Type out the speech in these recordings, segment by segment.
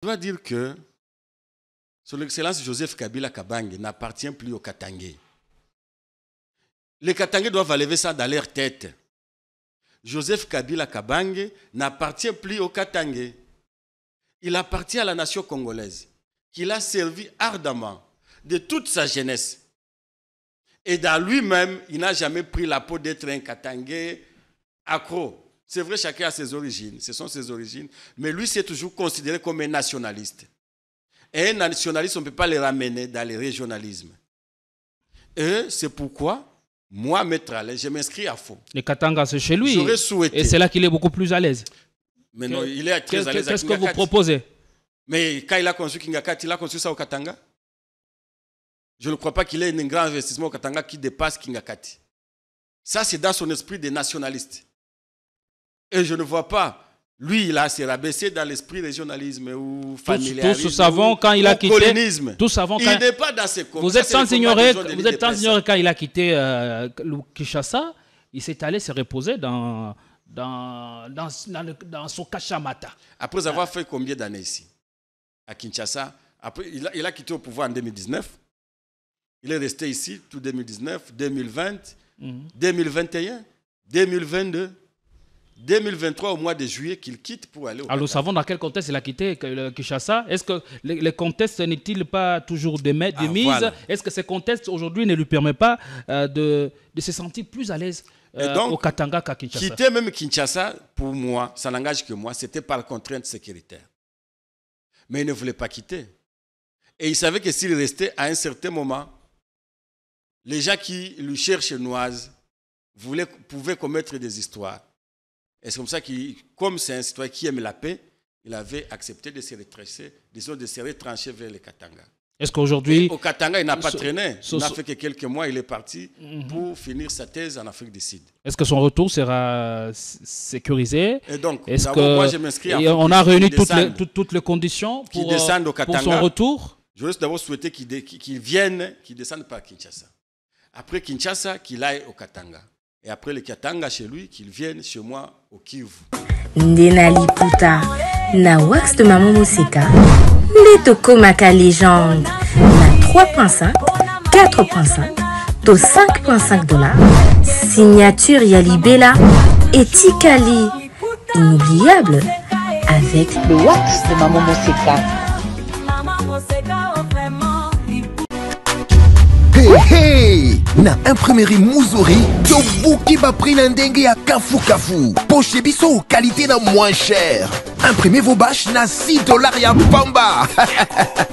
Je dois dire que son Excellence Joseph Kabila Kabange n'appartient plus aux Katangais. Les Katangais doivent lever ça dans leur tête. Joseph Kabila Kabange n'appartient plus aux Katangais. Il appartient à la nation congolaise, qu'il a servi ardemment de toute sa jeunesse. Et dans lui-même, il n'a jamais pris la peau d'être un Katangais accro. C'est vrai, chacun a ses origines, ce sont ses origines, mais lui s'est toujours considéré comme un nationaliste. Et un nationaliste, on ne peut pas le ramener dans le régionalisme. Et c'est pourquoi, moi, Maître Alain, je m'inscris à fond. Les Katanga, c'est chez lui. J'aurais souhaité. Et c'est là qu'il est beaucoup plus à l'aise. Mais non, il est très à l'aise. Qu'est-ce que vous proposez? Mais quand il a construit Kingakati, il a construit ça au Katanga. Je ne crois pas qu'il ait un grand investissement au Katanga qui dépasse Kingakati. Ça, c'est dans son esprit de nationaliste. Et je ne vois pas, lui, il a s'est rabaissé dans l'esprit régionalisme ou familiarisme. Tous savons quand il a quitté. Colonisme. Tous savons il n'est pas dans ces combats. Vous êtes sans ignorer quand il a quitté Kinshasa, il s'est allé se reposer dans son Kachamata. Après avoir fait combien d'années ici à Kinshasa? Après, il a quitté au pouvoir en 2019. Il est resté ici tout 2019, 2020, 2021, 2022. 2023, au mois de juillet, qu'il quitte pour aller au Alors, nous savons dans quel contexte il a quitté Kinshasa. Est-ce que les contextes n'est-il pas toujours de mise? Voilà. Est-ce que ces contextes aujourd'hui ne lui permettent pas de se sentir plus à l'aise au Katanga qu'à Kinshasa? Quitter même Kinshasa, pour moi, ça n'engage que moi, c'était par contrainte sécuritaire. Mais il ne voulait pas quitter. Et il savait que s'il restait à un certain moment, les gens qui lui cherchent noise pouvaient commettre des histoires. Et c'est comme ça que, comme c'est un citoyen qui aime la paix, il avait accepté de se retrancher, disons de se retrancher vers le Katanga. Est-ce qu'aujourd'hui... Au Katanga, il n'a pas traîné. Il n'a fait que quelques mois, il est parti pour finir sa thèse en Afrique du Sud. Est-ce que son retour sera sécurisé? Et donc, moi, je m'inscris on a réuni toutes les conditions pour son retour? Je veux d'abord souhaiter qu'il vienne, qu'il descende par Kinshasa. Après Kinshasa, qu'il aille au Katanga. Et après le Katanga chez lui, qu'il vienne chez moi au Kivu. Ndenali Puta, na wax de Maman Moseka, Netoko Maka légende, na 3.5, 4.5, to 5.5 $, signature Yalibela et Tikali, inoubliable, avec le wax de Maman Moseka. Hey, na imprimerie Muzuri, Tobuki va prendre un dengue à Kafu Kafu. Poche biso, qualité na moins cher. Imprimez vos bâches na $6 ya pamba.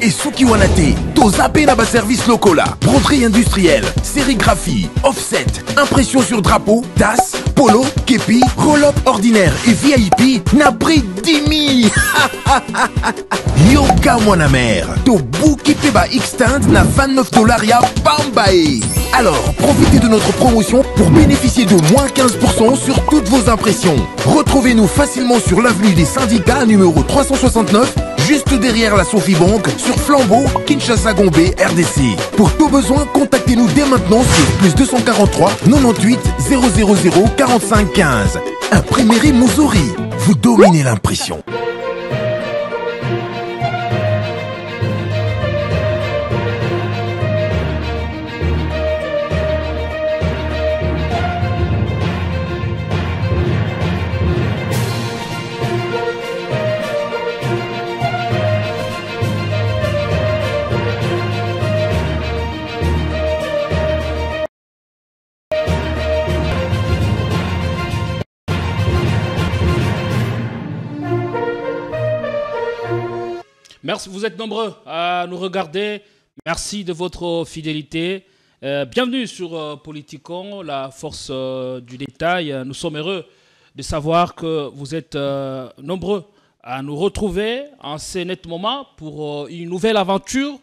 Et Suki Wanate, to zappé na ba service locola. Broderie industrielle, sérigraphie, offset, impression sur drapeau, tasse, polo, képi, roll-up ordinaire et VIP na prix 10 000. Yoka Mwana Mère, Tobuki Peba Extend na $29 ya Pambae. Alors, profitez de notre promotion pour bénéficier de moins 15% sur toutes vos impressions. Retrouvez-nous facilement sur l'avenue des Syndicats numéro 369, juste derrière la Sophie Bank, sur Flambeau, Kinshasa Gombe, RDC. Pour tout besoin, contactez-nous dès maintenant sur plus 243 98 000 45 15. Imprimerie Muzuri, vous dominez l'impression. Merci, vous êtes nombreux à nous regarder. Merci de votre fidélité. Bienvenue sur Politikon, la force du détail. Nous sommes heureux de savoir que vous êtes nombreux à nous retrouver en ce net moment pour une nouvelle aventure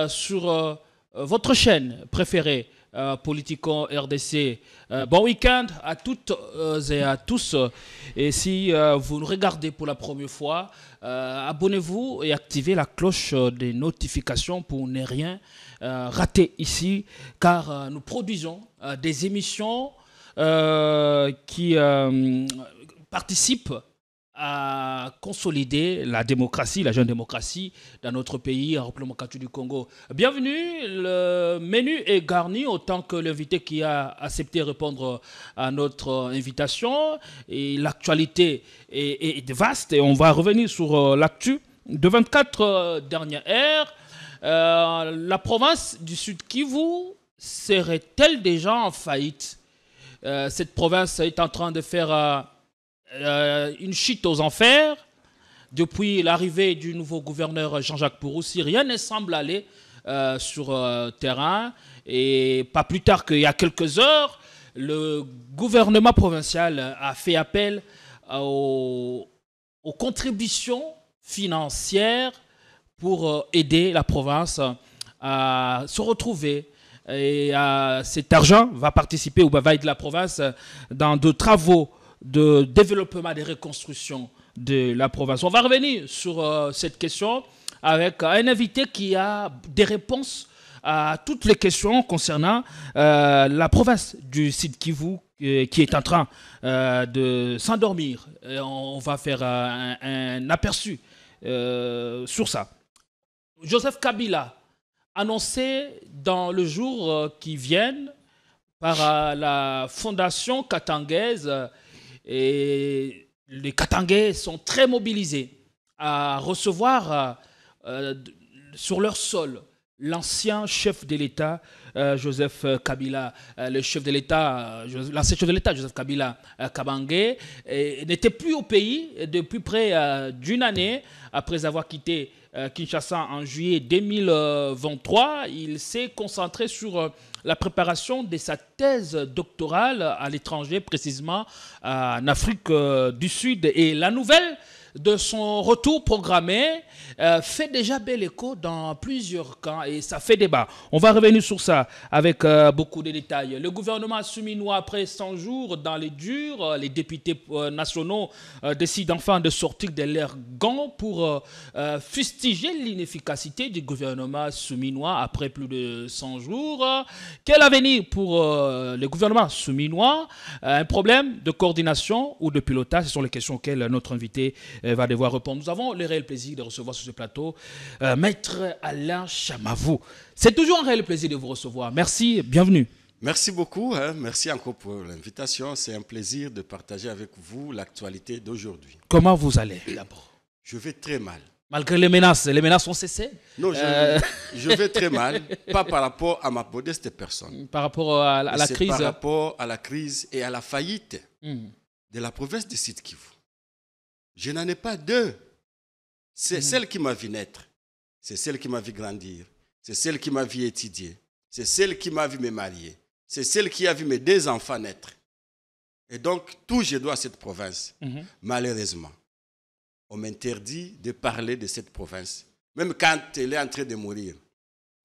sur votre chaîne préférée, Politikon RDC. Bon week-end à toutes et à tous. Et si vous nous regardez pour la première fois, abonnez-vous et activez la cloche des notifications pour ne rien rater ici, car nous produisons des émissions qui participent à consolider la démocratie, la jeune démocratie dans notre pays, en République démocratique du Congo. Bienvenue, le menu est garni autant que l'invité qui a accepté de répondre à notre invitation. Et l'actualité est vaste et on va revenir sur l'actu de 24 dernières heures. La province du Sud Kivu serait-elle déjà en faillite? Cette province est en train de faire une chute aux enfers. Depuis l'arrivée du nouveau gouverneur Jean-Jacques Pouroussi, rien ne semble aller sur terrain. Et pas plus tard qu'il y a quelques heures, le gouvernement provincial a fait appel aux contributions financières pour aider la province à se retrouver. Et cet argent va participer ou va aider la province dans de travaux de développement et de reconstruction de la province. On va revenir sur cette question avec un invité qui a des réponses à toutes les questions concernant la province du Sud Kivu qui est en train de s'endormir. On va faire un aperçu sur ça. Joseph Kabila annoncé dans le jour qui viennent par la fondation katangaise, et les Katangais sont très mobilisés à recevoir sur leur sol l'ancien chef de l'État Joseph Kabila. L'ancien chef de l'État Joseph Kabila Kabange n'était plus au pays depuis près d'une année après avoir quitté Kinshasa en juillet 2023. Il s'est concentré sur la préparation de sa thèse doctorale à l'étranger, précisément en Afrique du Sud. Et la nouvelle de son retour programmé fait déjà bel écho dans plusieurs camps et ça fait débat. On va revenir sur ça avec beaucoup de détails. Le gouvernement souminois, après 100 jours dans les durs, les députés nationaux décident enfin de sortir de leurs gants pour fustiger l'inefficacité du gouvernement souminois après plus de 100 jours. Quel avenir pour le gouvernement souminois? Un problème de coordination ou de pilotage? Ce sont les questions auxquelles notre invité va devoir répondre. Nous avons le réel plaisir de recevoir sur ce plateau Maître Alain Chamavou. C'est toujours un réel plaisir de vous recevoir. Merci, bienvenue. Merci beaucoup, merci encore pour l'invitation. C'est un plaisir de partager avec vous l'actualité d'aujourd'hui. Comment vous allez d'abord? Je vais très mal. Malgré les menaces ont cessé? Non, je vais très mal, pas par rapport à ma modeste personne. Par rapport à la crise? Par rapport à la crise et à la faillite de la province de Sud Kivu. Je n'en ai pas deux. C'est celle qui m'a vu naître. C'est celle qui m'a vu grandir. C'est celle qui m'a vu étudier. C'est celle qui m'a vu me marier. C'est celle qui a vu mes 2 enfants naître. Et donc, tout je dois à cette province. Malheureusement, on m'interdit de parler de cette province, même quand elle est en train de mourir.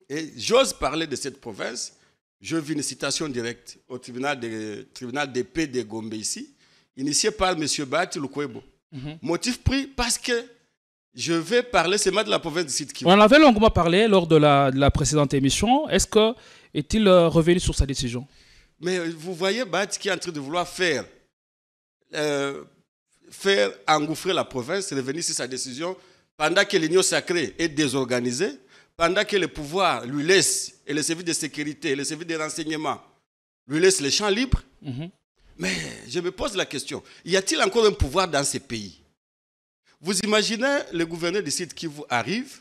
Et j'ose parler de cette province. Je vis une citation directe au tribunal d'épée de Gombe ici, initiée par M. Bahati Lukwebo. Motif pris parce que je vais parler seulement de la province du Sud Kivu. On en avait longuement parlé lors de la précédente émission. Est-il revenu sur sa décision? Mais vous voyez Bahati qui est en train de vouloir faire engouffrer la province, revenir sur sa décision pendant que l'Union sacrée est désorganisée, pendant que le pouvoir lui laisse, et les services de sécurité, et les services de renseignement lui laissent les champs libres. Mais je me pose la question, y a-t-il encore un pouvoir dans ces pays? Vous imaginez, le gouverneur du Sud Kivu arrive,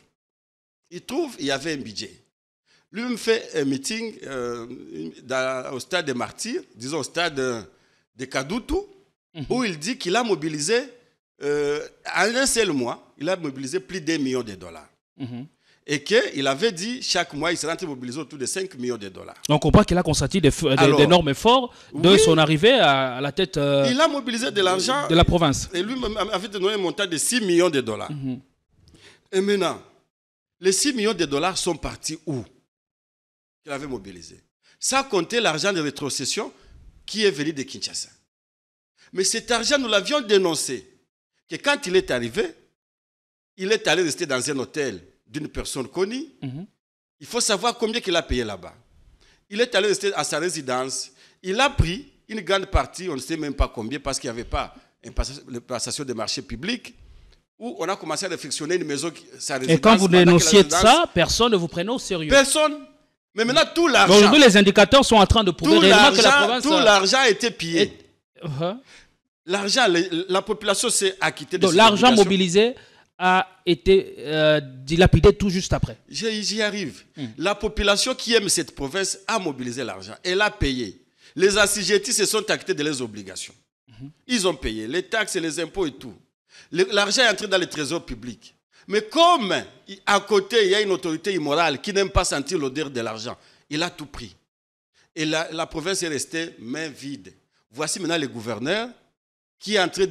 il trouve qu'il y avait un budget. Lui-même fait un meeting au stade des Martyrs, disons au stade de Kadutu, où il dit qu'il a mobilisé, en un seul mois, il a mobilisé plus d'$1 million. Et qu'il avait dit chaque mois, il serait en train de mobiliser autour de $5 millions. On comprend qu'il a consenti d'énormes efforts de son arrivée à la tête il a mobilisé de l'argent de la province. Et lui avait donné un montant de $6 millions. Et maintenant, les $6 millions sont partis où? Qu'il avait mobilisé. Sans compter l'argent de rétrocession qui est venu de Kinshasa. Mais cet argent, nous l'avions dénoncé. Que quand il est arrivé, il est allé rester dans un hôtel d'une personne connue. Il faut savoir combien il a payé là-bas. Il est allé rester à sa résidence. Il a pris une grande partie, on ne sait même pas combien, parce qu'il n'y avait pas une passation des marchés publics, où on a commencé à réflexionner une maison, sa résidence. Et quand vous dénonciez de ça, personne ne vous prenait au sérieux. Personne. Mais maintenant, tout l'argent... Aujourd'hui, les indicateurs sont en train de prouver réellement que la province... Tout l'argent a été pillé. Uh-huh. L'argent, la population s'est acquittée de ses obligations. L'argent mobilisé a été dilapidé tout juste après. J'y arrive. La population qui aime cette province a mobilisé l'argent. Elle a payé. Les assujettis se sont acquittés de leurs obligations. Ils ont payé les taxes, les impôts et tout. L'argent est entré dans le trésor public. Mais comme à côté, il y a une autorité immorale qui n'aime pas sentir l'odeur de l'argent, il a tout pris. Et la province est restée main vide. Voici maintenant le gouverneur qui est en train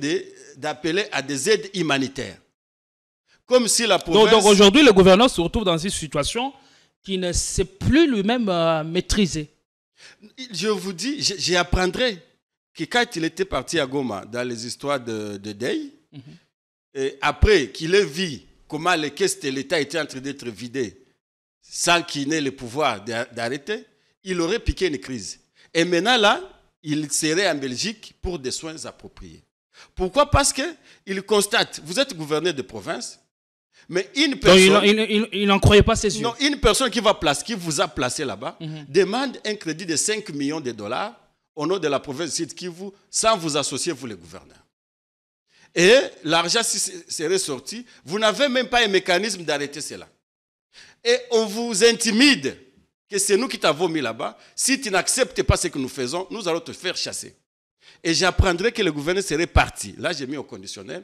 d'appeler à des aides humanitaires. Comme si la province... Donc aujourd'hui, le gouverneur se retrouve dans une situation qui ne sait plus lui-même maîtriser. Je vous dis, j'apprendrai que quand il était parti à Goma, dans les histoires de Dey, et après qu'il ait vu comment les caisses de l'État étaient en train d'être vidées sans qu'il n'ait le pouvoir d'arrêter, il aurait piqué une crise. Et maintenant là, il serait en Belgique pour des soins appropriés. Pourquoi? Parce qu'il constate, vous êtes gouverneur de province, mais une personne... Donc il n'en croyait pas ses yeux. Non, une personne qui vous a placé là-bas, demande un crédit de 5 millions de dollars au nom de la province de Sud Kivu, sans vous associer, vous les gouverneurs. Et l'argent serait sorti, vous n'avez même pas un mécanisme d'arrêter cela. Et on vous intimide que c'est nous qui t'avons mis là-bas. Si tu n'acceptes pas ce que nous faisons, nous allons te faire chasser. Et j'apprendrai que le gouverneur serait parti. Là, j'ai mis au conditionnel.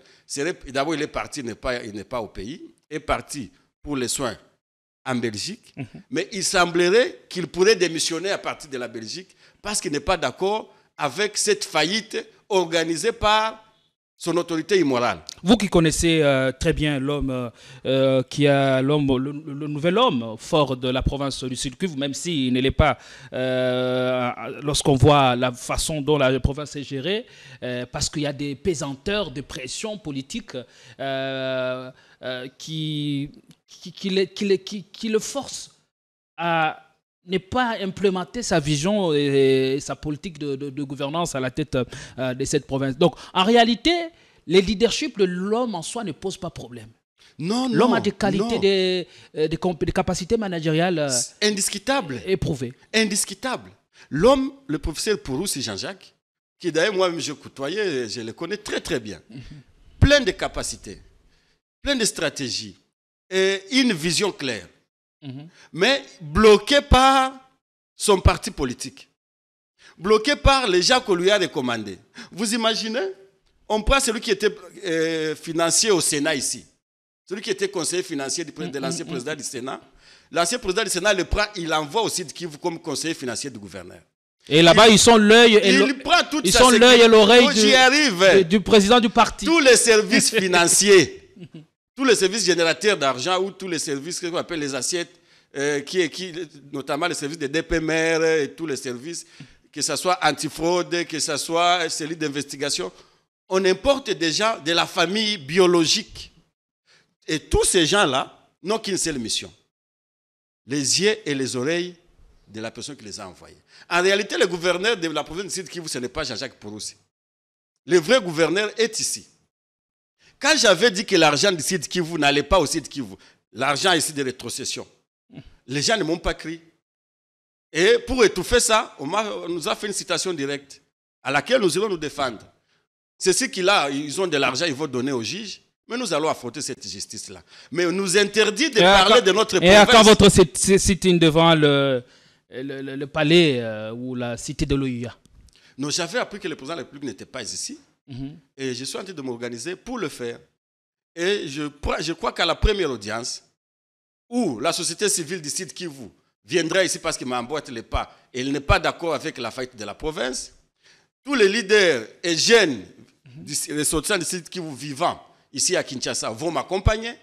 D'abord, il est parti, il n'est pas au pays. Il est parti pour les soins en Belgique. Mais il semblerait qu'il pourrait démissionner à partir de la Belgique parce qu'il n'est pas d'accord avec cette faillite organisée par son autorité immorale. Vous qui connaissez très bien l'homme, le nouvel homme fort de la province du Sud-Kivu, même s'il ne l'est pas lorsqu'on voit la façon dont la province est gérée, parce qu'il y a des pesanteurs, des pressions politiques qui le forcent à ne pas implémenter sa vision et sa politique de gouvernance à la tête de cette province. Donc, en réalité, le leadership de l'homme en soi ne pose pas problème. Non, non. L'homme a des qualités, des capacités managériales indiscutables. Éprouvées. Indiscutables. L'homme, le professeur Pouroussi Jean-Jacques, qui d'ailleurs moi-même je côtoyais, je le connais très très bien, plein de capacités, plein de stratégies et une vision claire. Mais bloqué par son parti politique, bloqué par les gens qu'on lui a recommandés. Vous imaginez, on prend celui qui était financier au Sénat ici, celui qui était conseiller financier de l'ancien président du Sénat. L'ancien président du Sénat le prend, il l'envoie au Sud Kivu comme conseiller financier du gouverneur. Et là-bas, ils sont l'œil et l'oreille du président du parti. Tous les services financiers, tous les services générateurs d'argent ou tous les services qu'on appelle les assiettes, notamment les services de DPMR et tous les services, que ce soit antifraude, que ce soit celui d'investigation, on importe des gens de la famille biologique. Et tous ces gens-là n'ont qu'une seule mission: les yeux et les oreilles de la personne qui les a envoyés. En réalité, le gouverneur de la province de Sud-Kivu, ce n'est pas Jean-Jacques Pouroussi. Le vrai gouverneur est ici. Quand j'avais dit que l'argent du Sud-Kivu n'allait pas au Sud-Kivu, l'argent ici de rétrocession, les gens ne m'ont pas crié. Et pour étouffer ça, on nous a fait une citation directe à laquelle nous irons nous défendre. C'est ceux qui là, ils ont de l'argent, ils vont donner au juge, mais nous allons affronter cette justice-là. Mais on nous interdit de parler de notre province. Et à quand votre sit-in devant le palais ou la cité de l'OUA? Non, j'avais appris que le président de la République n'était pas ici. Et je suis en train de m'organiser pour le faire. Et je crois qu'à la première audience, où la société civile du Sud-Kivu viendra ici parce qu'il m'emboîte les pas et il n'est pas d'accord avec la faillite de la province, tous les leaders et jeunes ressortissants du Sud-Kivu vivants ici à Kinshasa vont m'accompagner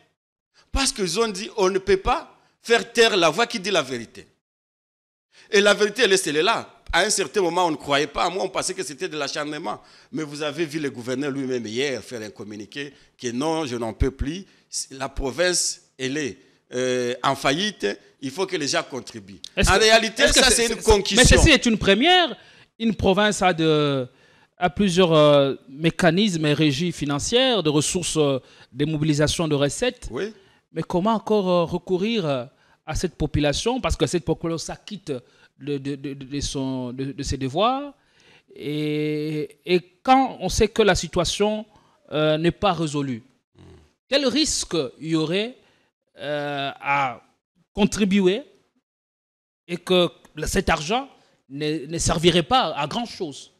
parce qu'ils ont dit on ne peut pas faire taire la voix qui dit la vérité. Et la vérité, elle est là. À un certain moment, on ne croyait pas à moi, on pensait que c'était de l'acharnement. Mais vous avez vu le gouverneur lui-même hier faire un communiqué que non, je n'en peux plus. La province, elle est en faillite, il faut que les gens contribuent. En réalité, ça c'est une concussion. Mais ceci est une première. Une province a plusieurs mécanismes et régies financières, de ressources, de mobilisation de recettes. Oui. Mais comment encore recourir à cette population? Parce que cette population s'acquitte de ses devoirs. Et quand on sait que la situation n'est pas résolue, quel risque il y aurait à contribuer et que cet argent ne servirait pas à grand-chose?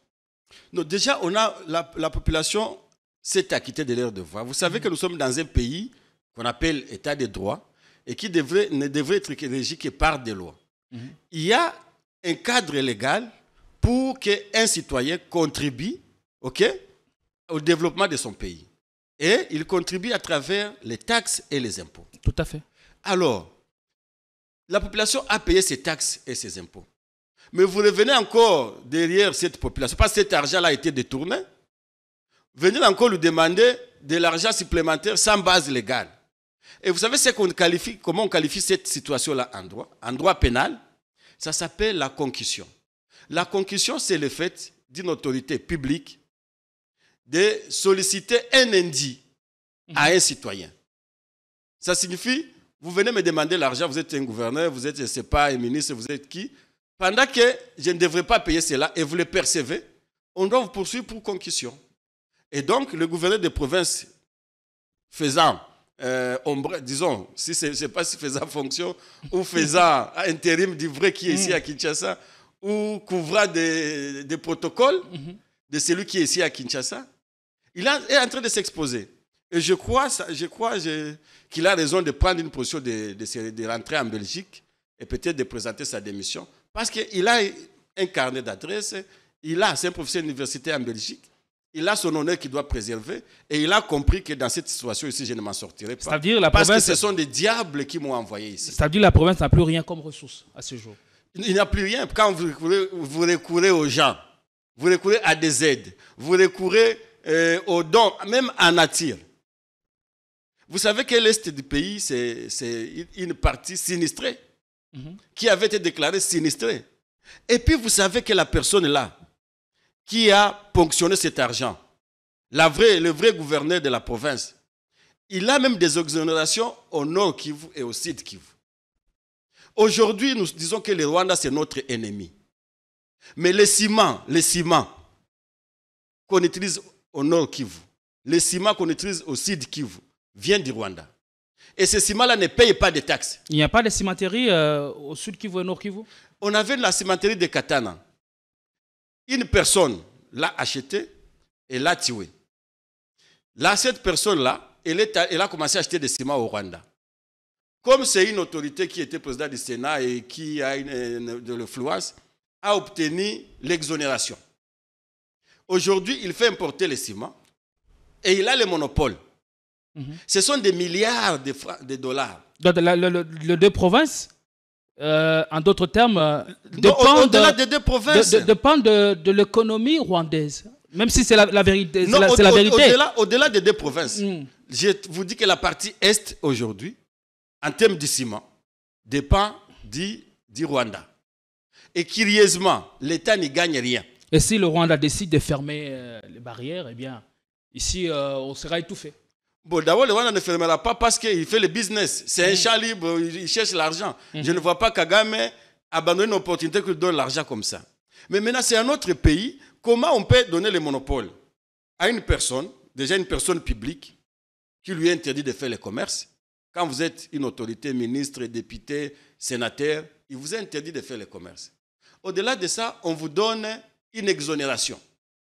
Non, déjà, la population s'est acquittée de leurs devoirs. Vous savez que nous sommes dans un pays qu'on appelle État de droit et qui ne devrait être régi que par des lois. Il y a un cadre légal pour qu'un citoyen contribue, au développement de son pays. Et il contribue à travers les taxes et les impôts. Tout à fait. Alors, la population a payé ses taxes et ses impôts. Mais vous revenez encore derrière cette population, parce que cet argent-là a été détourné. Venez encore lui demander de l'argent supplémentaire sans base légale. Et vous savez comment on qualifie cette situation-là en droit pénal? Ça s'appelle la concussion. La concussion, c'est le fait d'une autorité publique de solliciter un indit à un citoyen. Ça signifie, vous venez me demander l'argent, vous êtes un gouverneur, vous êtes, je ne sais pas, un ministre, vous êtes qui? Pendant que je ne devrais pas payer cela et vous le percevez, on doit vous poursuivre pour concussion. Et donc, le gouverneur de province faisant disons, si je ne sais pas si faisant fonction ou faisant intérim du vrai qui est ici à Kinshasa ou couvrant des protocoles de celui qui est ici à Kinshasa, il est en train de s'exposer. Et je crois qu'il a raison de prendre une position de rentrer en Belgique et peut-être de présenter sa démission. Parce qu'il a un carnet d'adresse, c'est un professeur universitaire en Belgique, il a son honneur qu'il doit préserver et il a compris que dans cette situation ici, je ne m'en sortirai pas. Parce que ce sont des diables qui m'ont envoyé ici. C'est-à-dire que la province n'a plus rien comme ressource à ce jour. Il n'y a plus rien. Quand vous recourez aux gens, vous recourez à des aides, vous recourez aux dons, même en nature. Vous savez que l'Est du pays, c'est une partie sinistrée, qui avait été déclarée sinistrée. Et puis vous savez que la personne là, qui a ponctionné cet argent, le vrai gouverneur de la province, il a même des exonérations au nord Kivu et au sud Kivu. Aujourd'hui, nous disons que le Rwanda, c'est notre ennemi. Mais le ciment qu'on utilise au nord Kivu, le ciment qu'on utilise au sud Kivu, vient du Rwanda. Et ce ciment-là ne paye pas de taxes. Il n'y a pas de cimenterie au sud Kivu et au nord Kivu? On avait la cimenterie de Katana. Une personne l'a acheté et l'a tué. Là, cette personne-là, elle a commencé à acheter des ciments au Rwanda. Comme c'est une autorité qui était président du Sénat et qui a de l'influence, a obtenu l'exonération. Aujourd'hui, il fait importer les ciments et il a le monopole. Ce sont des milliards de dollars. Donc, les deux provinces, en d'autres termes, dépendent des deux provinces. Dépendent de l'économie rwandaise. Même si c'est la vérité. C'est la vérité. Au-delà des deux provinces, je vous dis que la partie Est, aujourd'hui, en termes de ciment, dépend du Rwanda. Et curieusement, l'État n'y gagne rien. Et si le Rwanda décide de fermer les barrières, eh bien, ici, on sera étouffé. Bon, d'abord, le Rwanda ne fermera pas parce qu'il fait le business. C'est un champ libre, il cherche l'argent. Je ne vois pas Kagame abandonner une opportunité qui lui donne l'argent comme ça. Mais maintenant, c'est un autre pays. Comment on peut donner le monopole à une personne, déjà une personne publique, qui lui interdit de faire le commerce? Quand vous êtes une autorité, ministre, député, sénateur, il vous interdit de faire le commerce. Au-delà de ça, on vous donne une exonération.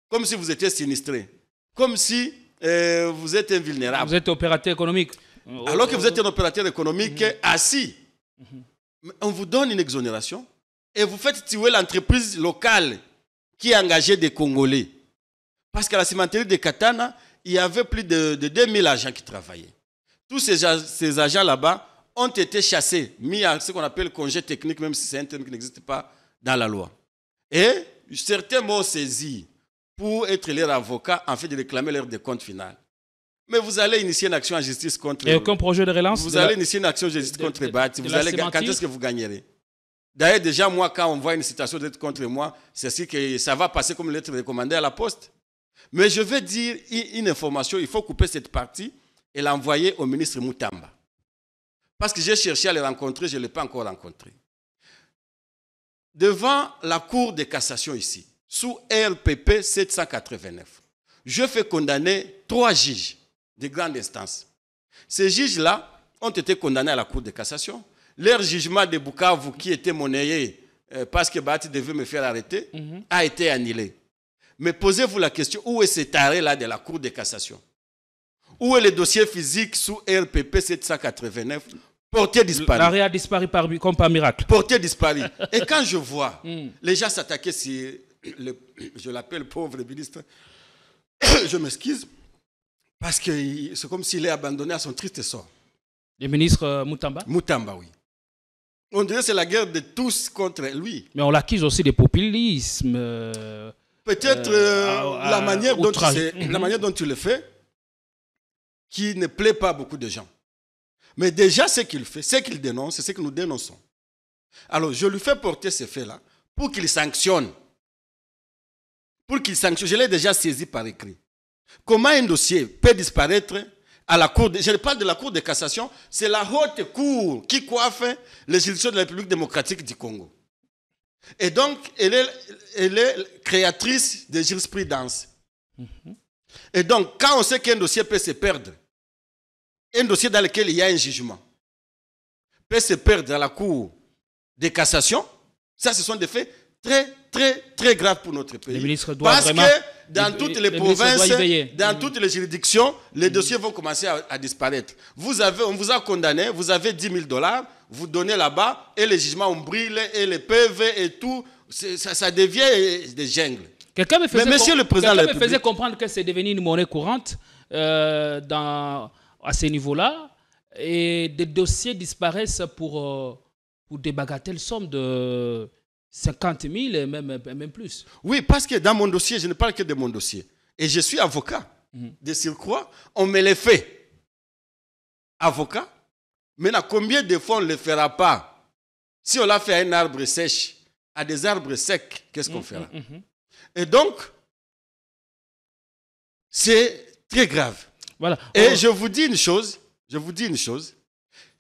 Comme si vous étiez sinistré. Comme si vous êtes invulnérable. Vous êtes opérateur économique. Alors que vous êtes un opérateur économique assis. On vous donne une exonération et vous faites tuer l'entreprise locale qui a engagé des Congolais. Parce qu'à la cimenterie de Katana, il y avait plus de 2000 agents qui travaillaient. Tous ces agents là-bas ont été chassés, mis à ce qu'on appelle congé technique, même si c'est un terme qui n'existe pas dans la loi. Et certains m'ont saisi pour être leur avocat en fait de réclamer leur décompte final. Mais vous allez initier une action en justice contre... Et aucun projet de relance? Vous allez initier une action en justice contre Bat. Quand est-ce que vous gagnerez? D'ailleurs, déjà, moi, quand on voit une citation d'être contre moi, c'est ce que ça va passer comme lettre recommandée à la poste. Mais je vais dire une information, il faut couper cette partie et l'envoyer au ministre Moutamba. Parce que j'ai cherché à le rencontrer, je ne l'ai pas encore rencontré. Devant la Cour de cassation ici, sous RPP 789, je fais condamner 3 juges de grande instance. Ces juges-là ont été condamnés à la Cour de cassation. Leur jugement de Bukavu, qui était monnayé parce que Bati devait me faire arrêter, a été annulé. Mais posez-vous la question, où est cet arrêt-là de la Cour de cassation? Où est le dossier physique sous RPP 789 porté disparu? L'arrêt a disparu comme par miracle. Porté disparu. Et quand je vois les gens s'attaquer sur, je l'appelle pauvre ministre, je m'excuse, parce que c'est comme s'il est abandonné à son triste sort. Le ministre Moutamba? Moutamba, oui. On dirait que c'est la guerre de tous contre lui. Mais on l'accuse aussi de populisme. Peut-être la manière dont tu le fais, qui ne plaît pas à beaucoup de gens. Mais déjà, ce qu'il fait, ce qu'il dénonce, c'est ce que nous dénonçons. Alors, je lui fais porter ces faits-là pour qu'il sanctionne. Pour qu'il sanctionne. Je l'ai déjà saisi par écrit. Comment un dossier peut disparaître à la Cour je parle de la Cour de cassation, c'est la haute cour qui coiffe les juridictions de la République démocratique du Congo. Et donc, elle est créatrice de jurisprudence. Et donc, quand on sait qu'un dossier peut se perdre, un dossier dans lequel il y a un jugement, peut se perdre dans la Cour de cassation, ça, ce sont des faits très, très, très graves pour notre pays. Le ministre doit parce vraiment, que dans toutes les provinces, dans toutes les juridictions, les dossiers vont commencer à disparaître. On vous a condamné, vous avez $10,000, vous donnez là-bas, et les jugements ont brûlé, et les PV et tout, ça devient des jungles. Quelqu'un me faisait faisait comprendre que c'est devenu une monnaie courante à ce niveau-là, et des dossiers disparaissent pour des bagatelles sommes de 50 000 et même plus. Oui, parce que dans mon dossier, je ne parle que de mon dossier. Et je suis avocat. De surcroît, on me les fait. Avocat. Maintenant, combien de fois on ne le fera pas? Si on l'a fait à un arbre sèche, à des arbres secs, qu'est-ce qu'on fera? Et donc, c'est très grave. Voilà. Et je vous dis une chose,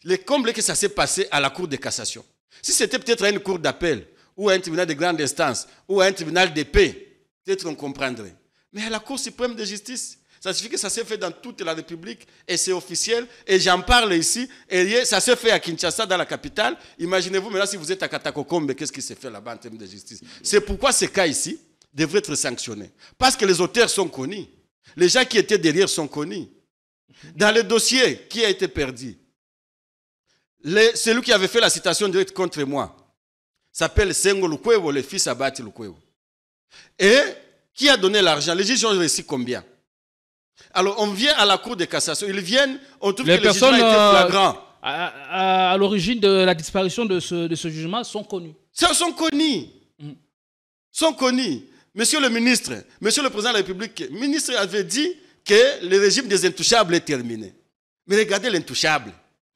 le comble que ça s'est passé à la Cour de cassation. Si c'était peut-être à une cour d'appel, ou à un tribunal de grande instance, ou à un tribunal de paix, peut-être on comprendrait. Mais à la Cour suprême de justice, ça signifie que ça s'est fait dans toute la République, et c'est officiel, et j'en parle ici, et ça s'est fait à Kinshasa, dans la capitale. Imaginez-vous maintenant si vous êtes à Katakokombe, qu'est-ce qui s'est fait là-bas en termes de justice? C'est pourquoi ces cas ici devraient être sanctionnés. Parce que les auteurs sont connus. Les gens qui étaient derrière sont connus. Dans le dossier qui a été perdu, celui qui avait fait la citation directe contre moi s'appelle Sengo Lukwewo, le fils Abati Lukwewo. Et qui a donné l'argent? Les juges ont reçu combien? Alors, on vient à la Cour de cassation. Ils viennent, on trouve que les jugements étaient flagrants. À l'origine de la disparition de ce jugement sont connus. Sont connus. Sont connus. Monsieur le ministre, monsieur le président de la République, le ministre avait dit que le régime des intouchables est terminé. Mais regardez l'intouchable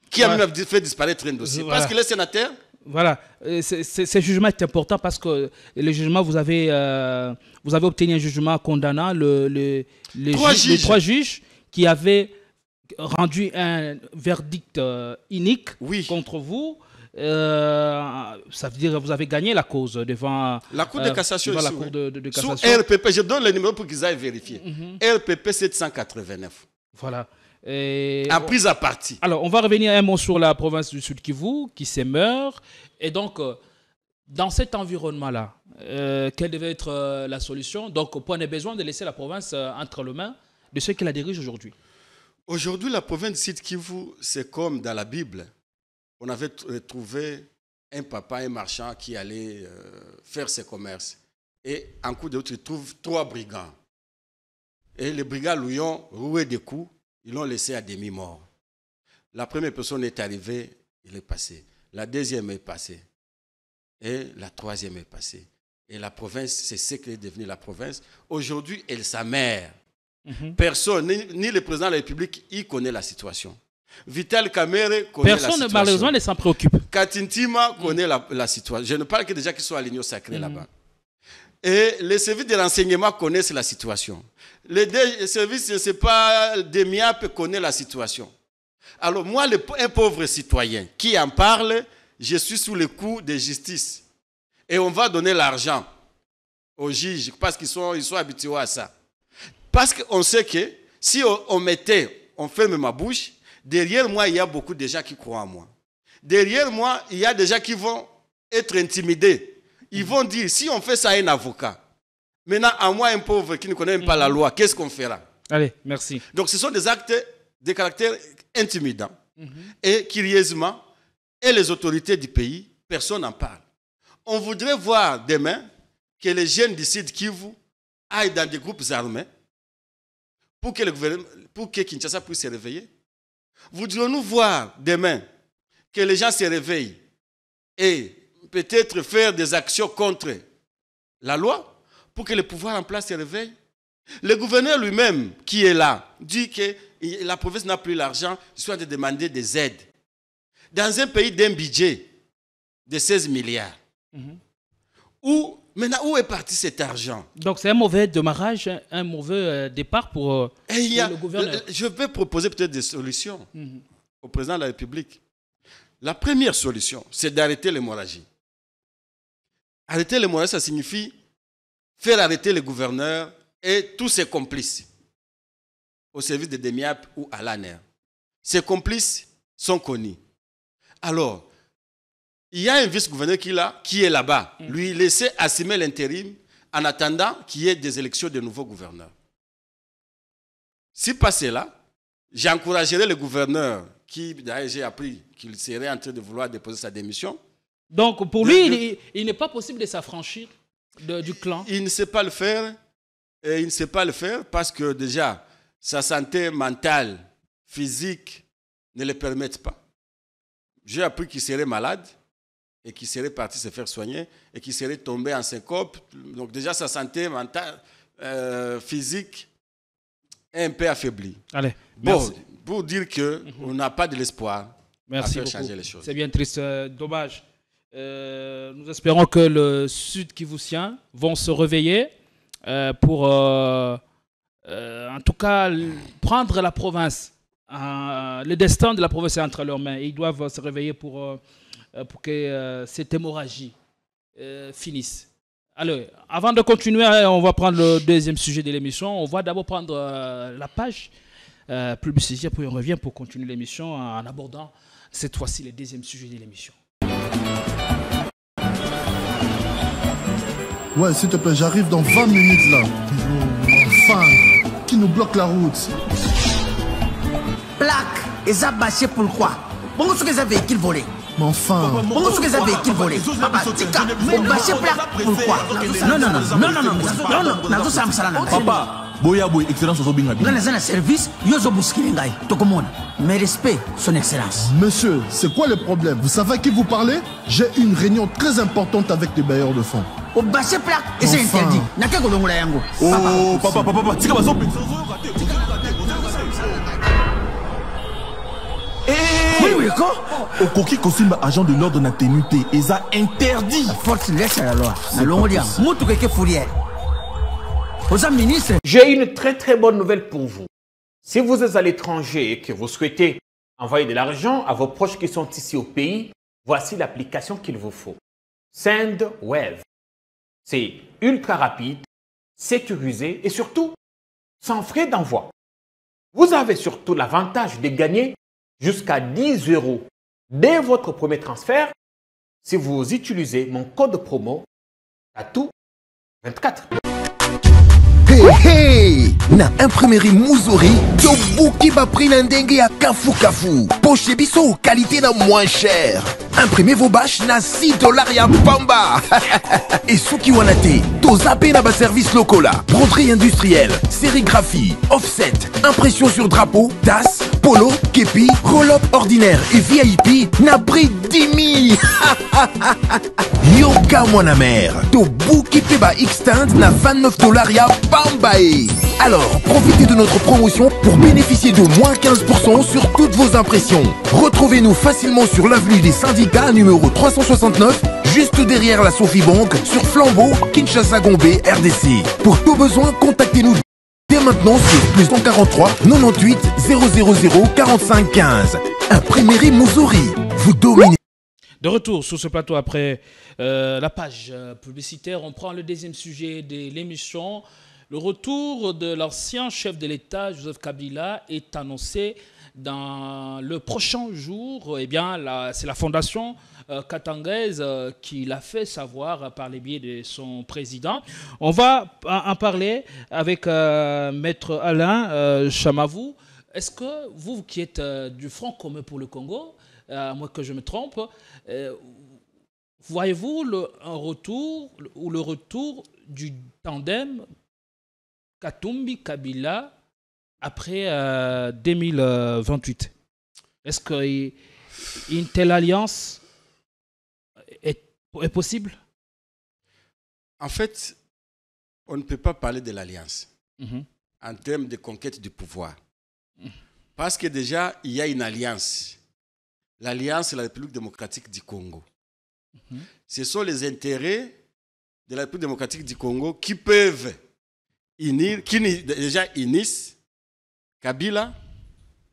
qui a même fait disparaître un dossier. Parce que les sénateurs... Voilà, ce jugement est important parce que le jugement, vous avez obtenu un jugement condamnant les 3 juges qui avaient rendu un verdict unique contre vous. Ça veut dire que vous avez gagné la cause devant la Cour de cassation. La Cour de cassation. Sous RPP, je donne le numéro pour qu'ils aillent vérifier. RPP 789. Voilà. À prise à partie. Alors, on va revenir un mot sur la province du Sud Kivu qui s'émeurt. Et donc, dans cet environnement-là, quelle devait être la solution? Donc, point de besoin de laisser la province entre les mains de ceux qui la dirigent aujourd'hui. Aujourd'hui, la province du Sud Kivu, c'est comme dans la Bible. On avait trouvé un papa, un marchand qui allait faire ses commerces. Et en coup de route, il trouve 3 brigands. Et les brigands lui ont roué des coups. Ils l'ont laissé à demi-mort. La première personne est arrivée, il est passé. La deuxième est passée. Et la troisième est passée. Et la province, c'est ce qu'est devenu la province. Aujourd'hui, elle s'amère. Personne, ni le président de la République, il connaît la situation. Vital Kamerhe connaît la situation. Personne, malheureusement, ne s'en préoccupe. Katintima connaît la situation. Je ne parle que des gens qui sont à l'Union sacrée là-bas. Et les services de renseignement connaissent la situation. Les services, ce n'est pas des MIAP connaissent la situation. Alors moi, un pauvre citoyen qui en parle, je suis sous le coup de justice. Et on va donner l'argent aux juges parce qu'ils sont habitués à ça. Parce qu'on sait que si on ferme ma bouche, derrière moi, il y a beaucoup de gens qui croient en moi. Derrière moi, il y a des gens qui vont être intimidés. Ils vont dire, si on fait ça à un avocat, maintenant, à moi, un pauvre qui ne connaît même pas la loi, qu'est-ce qu'on fera? Allez, merci. Donc, ce sont des actes de caractère intimidant. Et curieusement, et les autorités du pays, personne n'en parle. On voudrait voir demain que les jeunes du Sud Kivu aillent dans des groupes armés pour que Kinshasa puisse se réveiller. Voudrions-nous voir demain que les gens se réveillent et peut-être faire des actions contre la loi pour que le pouvoir en place se réveille? Le gouverneur lui-même, qui est là, dit que la province n'a plus l'argent, soit de demander des aides. Dans un pays d'un budget de 16 milliards, maintenant, où est parti cet argent? Donc c'est un mauvais démarrage, un mauvais départ pour le gouverneur. Je vais proposer peut-être des solutions au président de la République. La première solution, c'est d'arrêter l'hémorragie. Arrêter l'hémorragie, ça signifie faire arrêter le gouverneur et tous ses complices au service de DEMIAP ou à l'ANER. Ces complices sont connus. Alors, il y a un vice-gouverneur qui est là-bas. Lui laisser assumer l'intérim en attendant qu'il y ait des élections de nouveaux gouverneurs. Si pas cela, j'encouragerai le gouverneur qui, d'ailleurs, j'ai appris qu'il serait en train de vouloir déposer sa démission. Donc, pour lui, il n'est pas possible de s'affranchir du clan. Il ne sait pas le faire. Et il ne sait pas le faire parce que déjà, sa santé mentale, physique ne le permettent pas. J'ai appris qu'il serait malade et qu'il serait parti se faire soigner et qu'il serait tombé en syncope. Donc déjà, sa santé mentale, physique est un peu affaiblie. Allez, bon, pour dire qu'on n'a pas de l'espoir à faire changer les choses. C'est bien triste, dommage. Nous espérons que le Sud Kivusien vont se réveiller pour, en tout cas, prendre la province. Le destin de la province est entre leurs mains. Ils doivent se réveiller pour que cette hémorragie finisse. Alors, avant de continuer, on va prendre le deuxième sujet de l'émission. On va d'abord prendre la page publicitaire, puis on revient pour continuer l'émission en abordant cette fois-ci le deuxième sujet de l'émission. Ouais, s'il te plaît, j'arrive dans 20 minutes là. Enfin, qui nous bloque la route? Plaque, et ça bâché pourquoi? Bon, ce que ça véhicule volé. Mais enfin. Bon, ce que ça véhicule volé. Papa, tika, on bâché plaque pourquoi? Non, Papa, boya boy, excellence au binga. Non, non, service, yozo buskilingai, tokomona. Mes respects, son excellence. Monsieur, c'est quoi le problème? Vous savez à qui vous parlez? J'ai une réunion très importante avec les bailleurs de fonds. Au bâché plaque, et c'est interdit. N'a qu'à golongola yango. Oh, papa, tika bazope. Oui, quoi? Au coquille Kosimba, agent de l'ordre n'a tenu et ça interdit. Force laisse à la loi. Allons-y, moutou keke fourrière. J'ai une très bonne nouvelle pour vous. Si vous êtes à l'étranger et que vous souhaitez envoyer de l'argent à vos proches qui sont ici au pays, voici l'application qu'il vous faut. SendWave. C'est ultra rapide, sécurisé et surtout sans frais d'envoi. Vous avez surtout l'avantage de gagner jusqu'à 10 € dès votre premier transfert si vous utilisez mon code promo TATOU24. Hey, na imprimerie Muzuri, tobuki ba prix na ndenge ya kafu. Poche biso qualité na moins cher. Imprimez vos bâches na $6 ya pamba. Et souki wanate, tozape na ba service lokola, broderie industrielle, sérigraphie, offset, impression sur drapeau, tasse, polo, képi, roll-up ordinaire et VIP na prix 10 000. Yoka mwana mère, tobuki pe ba extend na $29 ya pamba. Alors, profitez de notre promotion pour bénéficier de moins 15% sur toutes vos impressions. Retrouvez-nous facilement sur l'avenue des Syndicats numéro 369, juste derrière la Sophie Bank, sur Flambeau, Kinshasa Gombe, RDC. Pour tout besoin, contactez-nous dès maintenant sur plus 143 98 000 45 15. Imprimerie Mouzouri, vous dominez. De retour sur ce plateau après la page publicitaire, on prend le deuxième sujet de l'émission. Le retour de l'ancien chef de l'État, Joseph Kabila, est annoncé dans le prochain jour. Eh bien, c'est la fondation katangaise qui l'a fait savoir par les biais de son président. On va en parler avec Maître Alain Chamavou. Est-ce que vous qui êtes du Front commun pour le Congo, à moins que je me trompe, voyez-vous le retour du tandem Katumbi-Kabila après 2028? Est-ce qu'une telle alliance est possible? En fait, on ne peut pas parler de l'alliance en termes de conquête du pouvoir. Parce que déjà, il y a une alliance. L'alliance, c'est la République démocratique du Congo. Ce sont les intérêts de la République démocratique du Congo qui peuvent unir, qui déjà unissent Kabila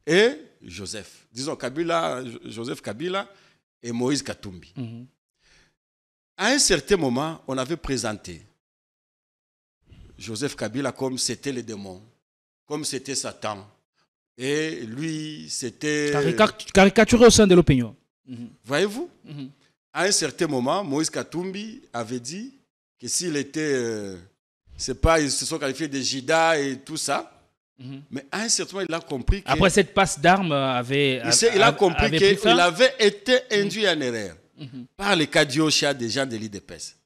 et Joseph. Disons Joseph Kabila et Moïse Katumbi. À un certain moment, on avait présenté Joseph Kabila comme c'était le démon, comme c'était Satan. Et lui, c'était... Caricaturé au sein de l'opinion. Voyez-vous? À un certain moment, Moïse Katumbi avait dit que s'il était... ils se sont qualifiés de Jida et tout ça. Mais à un certain moment, il a compris que... Après cette passe d'armes il a compris qu'il avait été induit en erreur par les Kadiosha des gens de l'IDPS.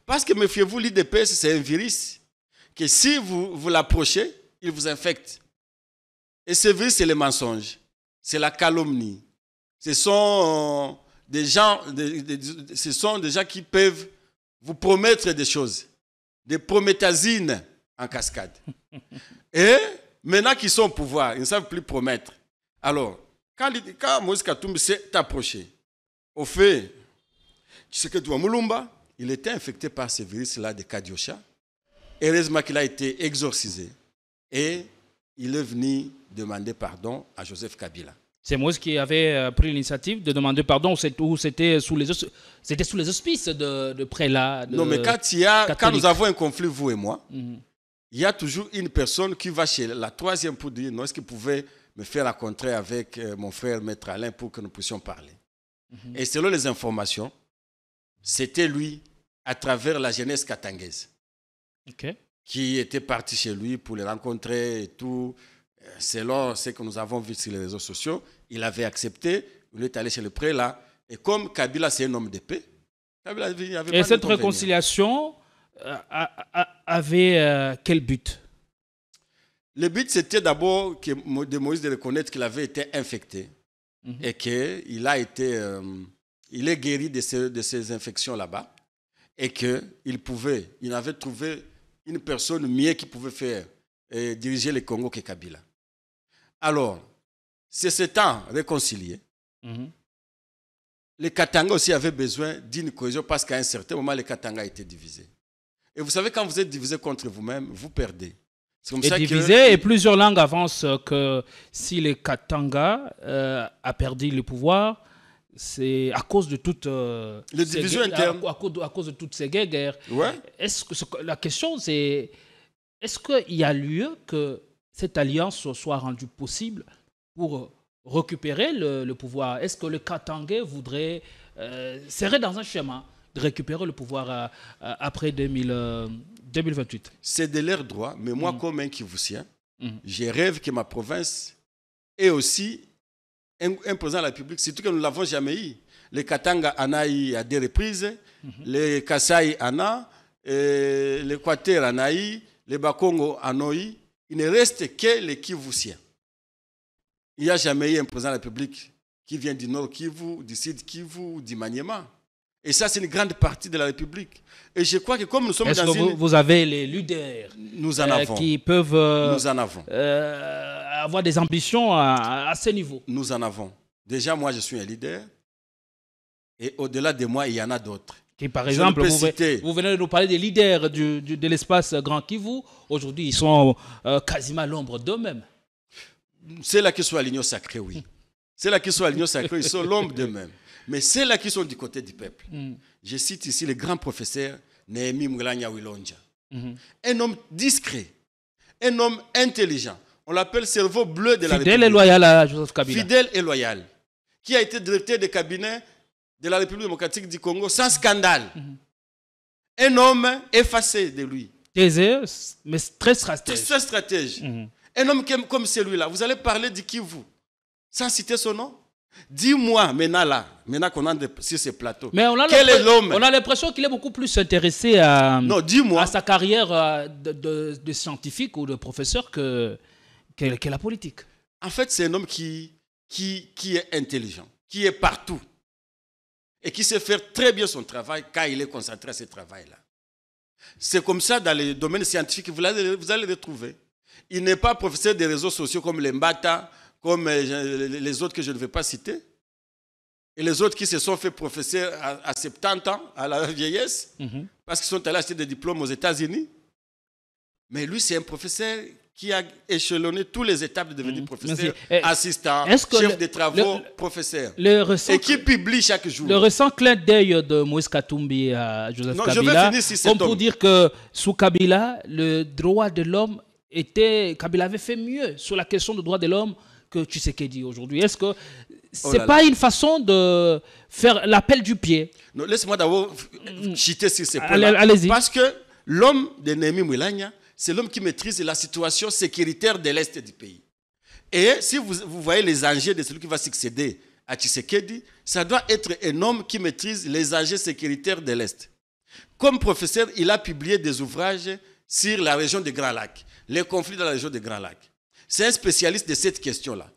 Parce que, méfiez-vous, l'IDPS, c'est un virus que si vous l'approchez, il vous infecte. Et ce virus, c'est le mensonge, c'est la calomnie. Ce sont des gens qui peuvent vous promettre des choses, des prométhazines en cascade. Et maintenant qu'ils sont au pouvoir, ils ne savent plus promettre. Alors, quand Moïse Katumbi s'est approché, au fait, Tshisekedi Mulumba, il était infecté par ce virus-là de Kadiosha. Heureusement qu'il a été exorcisé. Et il est venu demander pardon à Joseph Kabila. C'est Moïse qui avait pris l'initiative de demander pardon, ou c'était sous les auspices de prélats. Non, mais quand nous avons un conflit, vous et moi, il y a toujours une personne qui va chez la troisième pour dire non, est-ce qu'il pouvait me faire rencontrer avec mon frère Maître Alain pour que nous puissions parler. Et selon les informations, c'était lui, à travers la jeunesse katangaise, qui était parti chez lui pour le rencontrer et tout. Selon ce que nous avons vu sur les réseaux sociaux, il avait accepté, il est allé chez le prélat. Et comme Kabila, c'est un homme de paix, et cette réconciliation avait quel but? Le but, c'était d'abord de Moïse de reconnaître qu'il avait été infecté et qu'il il est guéri de ces infections là-bas et qu'il avait trouvé une personne mieux qui pouvait faire diriger le Congo que Kabila. Alors, c'est ce temps réconcilié. Les Katanga aussi avaient besoin d'une cohésion parce qu'à un certain moment, les Katanga étaient divisés. Et vous savez, quand vous êtes divisé contre vous-même, vous perdez. C'est comme ça divisé, et plusieurs langues avancent que si les Katanga a perdu le pouvoir, c'est à cause de toutes les divisions internes. À cause de toutes ces guerres. Ouais. La question, c'est est-ce qu'il y a lieu que cette alliance soit rendue possible pour récupérer le pouvoir? Est-ce que le Katangais serait dans un schéma de récupérer le pouvoir après 2028? C'est de leur droit, mais moi, comme un Kivussien, je rêve que ma province ait aussi un président de la République, surtout que nous ne l'avons jamais eu. Les Katanga en a eu à 2 reprises, les Kasaï en a, l'Équateur en a eu, les Bakongo en ont eu. Il ne reste que les Kivussiens. Il n'y a jamais eu un président de la République qui vient du Nord Kivu, du Sud Kivu, du Maniema. Et ça, c'est une grande partie de la République. Et je crois que comme nous sommes Est-ce dans que vous avez les leaders nous en avons. Qui peuvent nous en avons. Avoir des ambitions à ce niveau? Nous en avons. Déjà, moi, je suis un leader. Et au-delà de moi, il y en a d'autres. Qui, par exemple, vous venez de nous parler des leaders de l'espace Grand Kivu. Aujourd'hui, ils sont quasiment l'ombre d'eux-mêmes. C'est là qu'ils sont à l'Union sacrée, oui. C'est là qu'ils sont à l'Union sacrée, ils sont l'ombre d'eux-mêmes. Mais c'est là qu'ils sont du côté du peuple. Je cite ici le grand professeur Néhémie Moulanya Wilonja. Un homme discret, un homme intelligent. On l'appelle cerveau bleu de la République. Fidèle et loyal à Joseph Kabila. Fidèle et loyal. Qui a été directeur de cabinet de la République démocratique du Congo sans scandale. Un homme effacé de lui. Taisé, mais très stratège. Très stratège. Un homme comme celui-là. Vous allez parler de Kivu sans citer son nom. Dis-moi, maintenant qu'on est sur ces plateaux, quel est l'homme? On a l'impression qu'il est beaucoup plus intéressé à sa carrière de scientifique ou de professeur que la politique. En fait, c'est un homme qui est intelligent, qui est partout et qui sait faire très bien son travail quand il est concentré à ce travail-là. C'est comme ça dans les domaines scientifiques, vous allez le trouver. Il n'est pas professeur des réseaux sociaux comme les Mbata, comme les autres que je ne vais pas citer, et les autres qui se sont fait professeurs à 70 ans, à la vieillesse, parce qu'ils sont allés acheter des diplômes aux États-Unis. Mais lui, c'est un professeur qui a échelonné toutes les étapes de devenir professeur, assistant, chef de travaux, professeur, et qui publie chaque jour. Le récent clin d'œil de Moïse Katumbi à Joseph Kabila, comme pour dire que sous Kabila, le droit de l'homme Kabila avait fait mieux sur la question du droit de l'homme que Tshisekedi aujourd'hui. Est-ce que c'est pas une façon de faire l'appel du pied? Non, laisse-moi d'abord chiter sur ces points. Allez-y. Parce que l'homme de Néhémie Moulanya, c'est l'homme qui maîtrise la situation sécuritaire de l'Est du pays. Et si vous voyez les enjeux de celui qui va succéder à Tshisekedi, ça doit être un homme qui maîtrise les enjeux sécuritaires de l'Est. Comme professeur, il a publié des ouvrages sur la région des Grands Lacs, les conflits dans la région des Grands Lacs. C'est un spécialiste de cette question-là.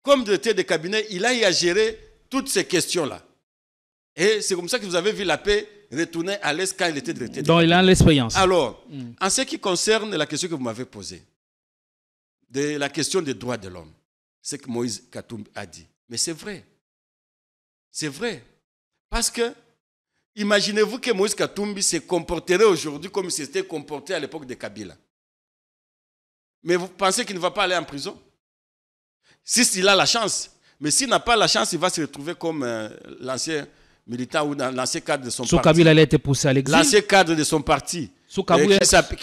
Comme directeur de cabinet, il a eu à gérer toutes ces questions-là. Et c'est comme ça que vous avez vu la paix retourner à l'Est quand il était directeur de cabinet. Donc il a l'expérience. Alors, en ce qui concerne la question que vous m'avez posée, de la question des droits de l'homme, c'est que Moïse Katumbi a dit. Mais c'est vrai. C'est vrai. Parce que, imaginez-vous que Moïse Katumbi se comporterait aujourd'hui comme il s'était comporté à l'époque de Kabila. Mais vous pensez qu'il ne va pas aller en prison? S'il a la chance. Mais s'il n'a pas la chance, il va se retrouver comme l'ancien militant ou l'ancien cadre de son parti. Sous Kabila, il a été poussé à l'exil. L'ancien cadre de son parti. Sous Kabila,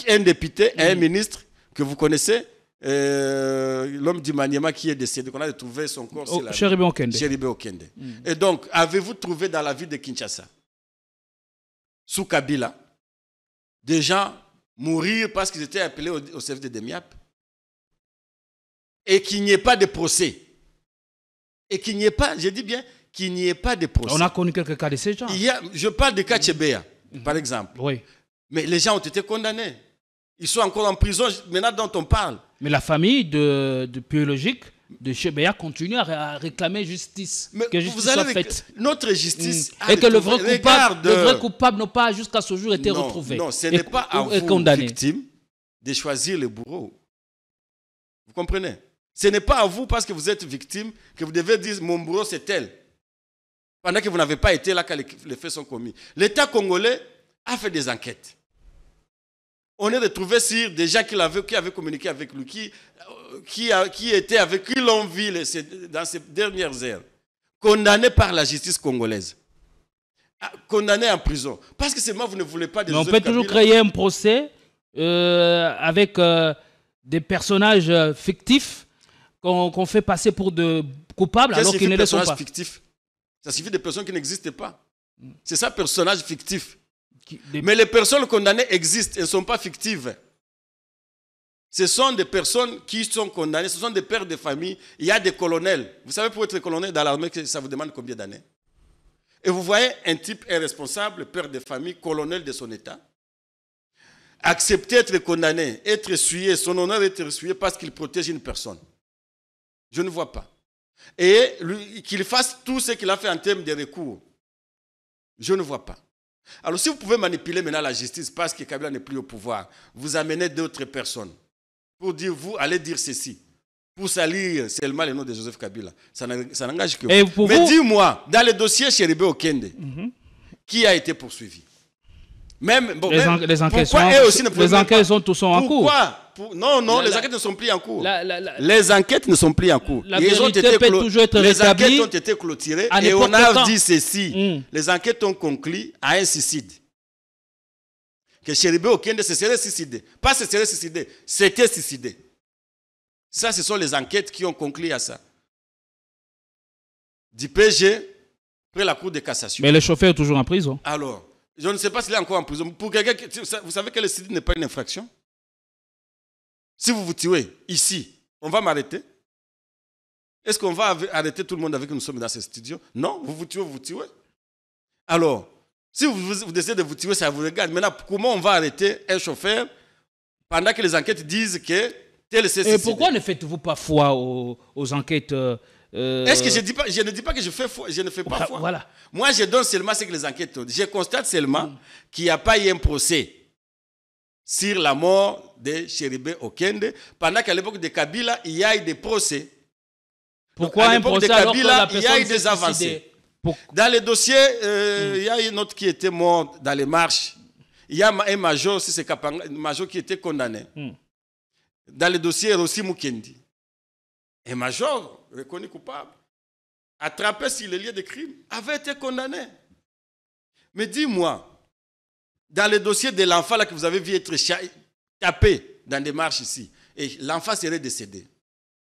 un député, un ministre que vous connaissez, l'homme du Maniema qui est décédé, qu'on a retrouvé son corps sur la Chéribe Okende. Chéribe Okende. Et donc, avez-vous trouvé dans la ville de Kinshasa, sous Kabila, des gens mourir parce qu'ils étaient appelés au service de Demiap et qu'il n'y ait pas de procès? Et qu'il n'y ait pas, je dis bien, qu'il n'y ait pas de procès. On a connu quelques cas de ces gens. Je parle de cas Tchébéa, par exemple. Oui. Mais les gens ont été condamnés. Ils sont encore en prison, maintenant dont on parle. Mais la famille de biologique de Tchébéa continue à réclamer justice. Mais que justice soit faite. Notre justice... Et que le vrai coupable n'a pas jusqu'à ce jour été retrouvé. Non, ce n'est pas à vous, victime, de choisir le bourreau. Vous comprenez? Ce n'est pas à vous, parce que vous êtes victime, que vous devez dire mon bourreau c'est tel. Pendant que vous n'avez pas été là quand les faits sont commis. L'État congolais a fait des enquêtes. On est retrouvé sur des gens qui avaient communiqué avec lui, qui étaient avec, qui l'ont vu dans ces dernières heures, condamnés par la justice congolaise, condamnés en prison. Parce que seulement vous ne voulez pas... Mais on peut toujours créer un procès avec des personnages fictifs qu'on fait passer pour de coupables alors qu'ils ne le sont pas. Fictif? Ça suffit des personnes qui n'existent pas. C'est ça, personnage fictif. Mais les personnes condamnées existent, elles ne sont pas fictives. Ce sont des personnes qui sont condamnées, ce sont des pères de famille, il y a des colonels. Vous savez, pour être colonel dans l'armée, ça vous demande combien d'années? Et vous voyez un type irresponsable, père de famille, colonel de son État, accepter d'être condamné, être essuyé, son honneur être essuyé parce qu'il protège une personne. Je ne vois pas. Et qu'il fasse tout ce qu'il a fait en termes de recours. Je ne vois pas. Alors si vous pouvez manipuler maintenant la justice parce que Kabila n'est plus au pouvoir, vous amenez d'autres personnes pour dire, vous allez dire ceci, pour salir seulement le nom de Joseph Kabila. Ça n'engage que vous. Mais dis-moi, dans le dossier Chéribé Okende, qui a été poursuivi? Même, bon, les enquêtes sont tous en cours. Non, les enquêtes ne sont plus en cours. Les enquêtes ne sont plus en cours. Les enquêtes ont été clôturées et on a dit ceci. Les enquêtes ont conclu à un suicide. Que Chéribé Okende se serait suicidé. Pas se serait suicidé, c'était suicidé. Ça, ce sont les enquêtes qui ont conclu à ça. Du PG, après la Cour de cassation. Mais le chauffeur est toujours en prison. Alors, je ne sais pas s'il est encore en prison. Pour quelqu'un, vous savez que le suicide n'est pas une infraction? Si vous vous tuez ici, on va m'arrêter? Est-ce qu'on va arrêter tout le monde avec nous sommes dans ce studio? Non, vous vous tuez. Alors, si vous décidez de vous tuer, ça vous regarde. Maintenant, comment on va arrêter un chauffeur pendant que les enquêtes disent que tel s'est suicidé? Et pourquoi ne faites-vous pas foi aux enquêtes Est-ce que je ne dis pas que je ne fais pas foi? Voilà. Moi, je donne seulement ce que les enquêtes ont dit. Je constate seulement qu'il n'y a pas eu un procès sur la mort de Chéribé Okende, pendant qu'à l'époque de Kabila, il y a eu des procès. Pourquoi un procès alors que la personne il y a eu des avancées. Dans les dossiers, il y a un autre qui était mort dans les marches. Il y a un major, si c'est un major qui était condamné. Dans le dossier Rossi Mukendi. Un major reconnu coupable, attrapé sur les lieux de crime, avait été condamné. Mais dis-moi, dans le dossier de l'enfant là que vous avez vu être tapé dans des marches ici, et l'enfant serait décédé.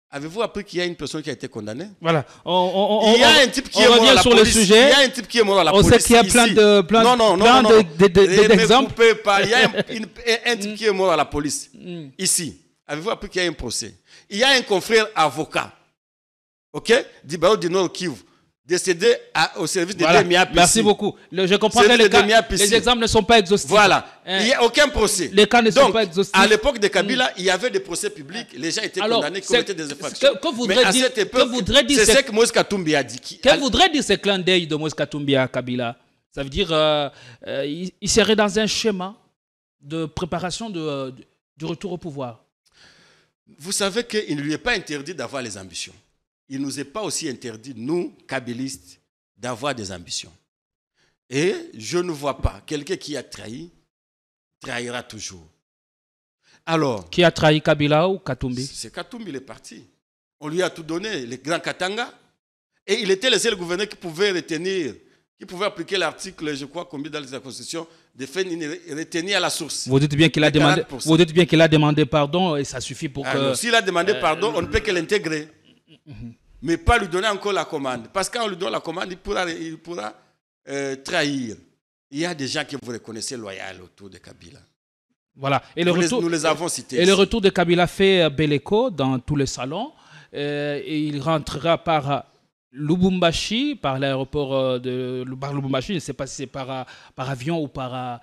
Avez-vous appris qu'il y a une personne qui a été condamnée? Voilà. Il y a un type qui est mort à la police. Le sujet. Il y a un type qui est mort à la police. On sait qu'il y a plein d'exemples. Il y a un type qui est mort à la police. Ici. Avez-vous appris qu'il y a un procès? Il y a un confrère avocat. OK? Dibao Dino Kivu. Décédé au service de DMIAPC. Merci beaucoup. Je comprends que les exemples ne sont pas exhaustifs. Voilà. Il n'y a aucun procès. Les cas ne sont pas exhaustifs. À l'époque de Kabila, il y avait des procès publics. Les gens étaient condamnés, commettaient des infractions. Mais à cette époque, c'est ce que Moïse Katumbi a dit. Que voudrait dire ce clin d'œil de Moïse Katumbi à Kabila? Ça veut dire il serait dans un schéma de préparation du retour au pouvoir. Vous savez qu'il ne lui est pas interdit d'avoir les ambitions. Il ne nous est pas aussi interdit, nous, kabylistes, d'avoir des ambitions. Et je ne vois pas quelqu'un qui a trahi, trahira toujours. Alors, qui a trahi Kabila ou Katumbi? C'est Katumbi, il est parti. On lui a tout donné, le grand Katanga. Et il était le seul gouverneur qui pouvait retenir, qui pouvait appliquer l'article, je crois, combien dans la Constitution, de faire retenir à la source. Vous dites bien qu'il a demandé, pardon et ça suffit pour que... S'il a demandé pardon, on ne peut que l'intégrer. Mais pas lui donner encore la commande. Parce que quand on lui donne la commande, il pourra trahir. Il y a des gens que vous reconnaissez loyaux autour de Kabila. Voilà. Et nous les avons cités. Et ici. Le retour de Kabila fait bel écho dans tous les salons. Et il rentrera par Lubumbashi, par l'aéroport de Lubumbashi. Je ne sais pas si c'est par avion ou par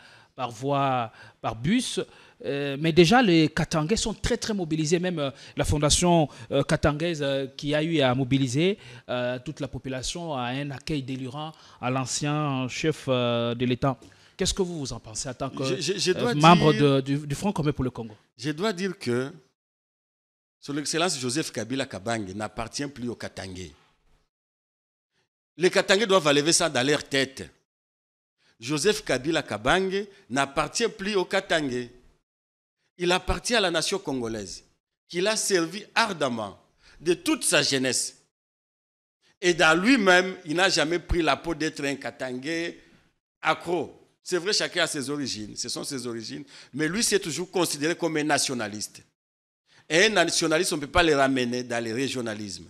bus. Mais déjà, les Katangais sont très, très mobilisés. Même la fondation katangaise qui a eu à mobiliser toute la population à un accueil délirant à l'ancien chef de l'État. Qu'est-ce que vous en pensez en tant que membre du Front commun pour le Congo? Je dois dire que son Excellence Joseph Kabila Kabange n'appartient plus aux Katangais. Les Katangais doivent lever ça dans leur tête. Joseph Kabila Kabange n'appartient plus aux Katangais. Il appartient à la nation congolaise, qu'il a servi ardemment de toute sa jeunesse. Et dans lui-même, il n'a jamais pris la peau d'être un Katangais accro. C'est vrai, chacun a ses origines, ce sont ses origines, mais lui s'est toujours considéré comme un nationaliste. Et un nationaliste, on ne peut pas le ramener dans le régionalisme.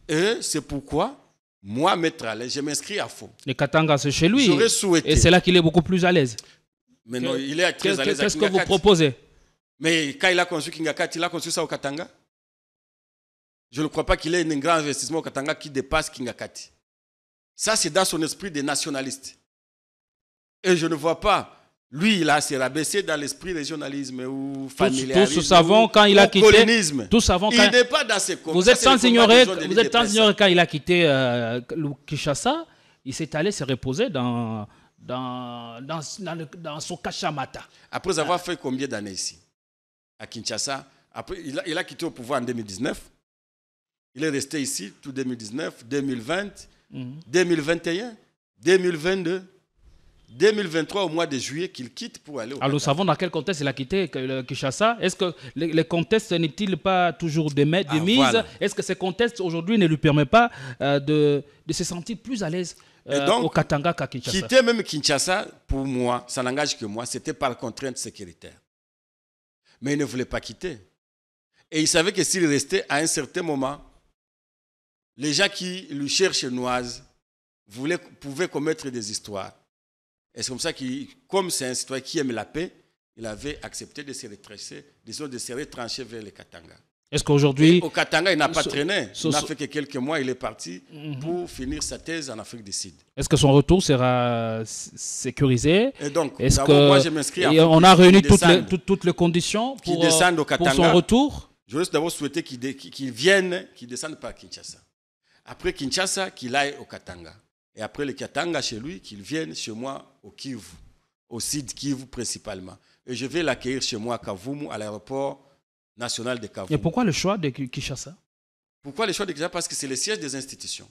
Et c'est pourquoi, moi, Maître Alain, je m'inscris à fond. Les Katanga, c'est chez lui. J'aurais souhaité. Et c'est là qu'il est beaucoup plus à l'aise. Mais non, il est très à l'aise. Qu'est-ce que vous proposez? Mais quand il a construit Kingakati, il a construit ça au Katanga. Je ne crois pas qu'il ait un grand investissement au Katanga qui dépasse Kingakati. Ça, c'est dans son esprit de nationaliste. Et je ne vois pas, lui, il a s'est rabaissé dans l'esprit régionalisme ou familialisme. Tous savons quand il a quitté. Colonisme. Tous savons quand il n'est pas dans ces combats. Vous êtes sans ignorer quand il a quitté Kinshasa il s'est allé se reposer dans son Kachamata. Après avoir fait combien d'années ici? À Kinshasa. Après, il a quitté au pouvoir en 2019. Il est resté ici tout 2019, 2020, 2021, 2022, 2023 au mois de juillet qu'il quitte pour aller au Alors nous savons dans quel contexte il a quitté Kinshasa. Est-ce que les contextes n'est-il pas toujours de mise? Voilà. Est-ce que ces contextes aujourd'hui ne lui permettent pas de se sentir plus à l'aise au Katanga qu'à Kinshasa? Quitter même Kinshasa, pour moi, ça n'engage que moi, c'était par contrainte sécuritaire. Mais il ne voulait pas quitter. Et il savait que s'il restait à un certain moment, les gens qui lui cherchent noise pouvaient commettre des histoires. Et c'est comme ça que, comme c'est un citoyen qui aime la paix, il avait accepté de se retrancher, disons de se retrancher vers le Katanga. Est-ce qu'aujourd'hui... Au Katanga, il n'a pas traîné. Il n'a fait que quelques mois, il est parti pour finir sa thèse en Afrique du Sud. Est-ce que son retour sera sécurisé? Et donc, moi, je m'inscris on a réuni toutes les conditions pour son retour? Je veux d'abord souhaiter qu'il vienne, qu'il descende par Kinshasa. Après Kinshasa, qu'il aille au Katanga. Et après le Katanga chez lui, qu'il vienne chez moi au Kivu, au Sud Kivu principalement. Et je vais l'accueillir chez moi à Kavumu, à l'aéroport national de Kavumu. Et pourquoi le choix de Kinshasa? Pourquoi le choix de Kinshasa? Parce que c'est le siège des institutions.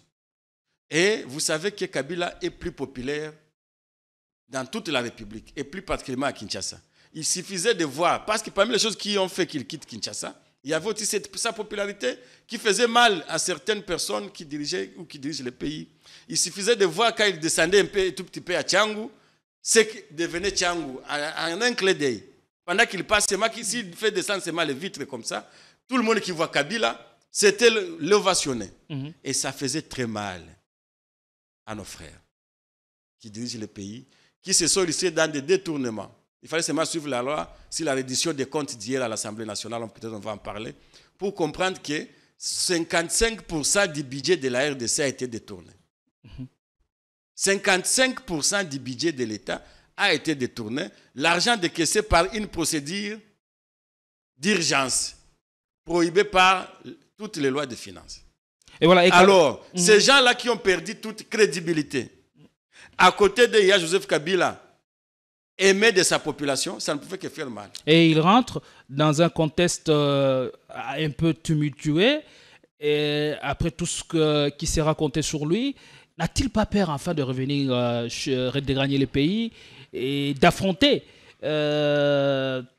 Et vous savez que Kabila est plus populaire dans toute la République, et plus particulièrement à Kinshasa. Il suffisait de voir, parce que parmi les choses qui ont fait qu'il quitte Kinshasa, il y avait aussi sa popularité qui faisait mal à certaines personnes qui dirigeaient ou qui dirigent le pays. Il suffisait de voir quand il descendait tout petit peu à Tchangou, ce qui devenait Tchangou en un clin d'œil. Pendant qu'il passe, s'il fait descendre seulement les vitres comme ça, tout le monde qui voit Kabila, c'était l'ovationner. Et ça faisait très mal à nos frères qui dirigent le pays, qui se sont laissés dans des détournements. Il fallait seulement suivre la loi, si la reddition des comptes d'hier à l'Assemblée nationale, peut-être on va en parler, pour comprendre que 55% du budget de la RDC a été détourné. 55% du budget de l'État a été détourné. L'argent décaissé par une procédure d'urgence prohibée par toutes les lois de finances. Et voilà, alors, ces gens-là qui ont perdu toute crédibilité, à côté de Joseph Kabila, aimé de sa population, ça ne pouvait que faire mal. Et il rentre dans un contexte un peu tumultueux. Et après tout ce qui s'est raconté sur lui, n'a-t-il pas peur enfin de revenir de gagner le pays et d'affronter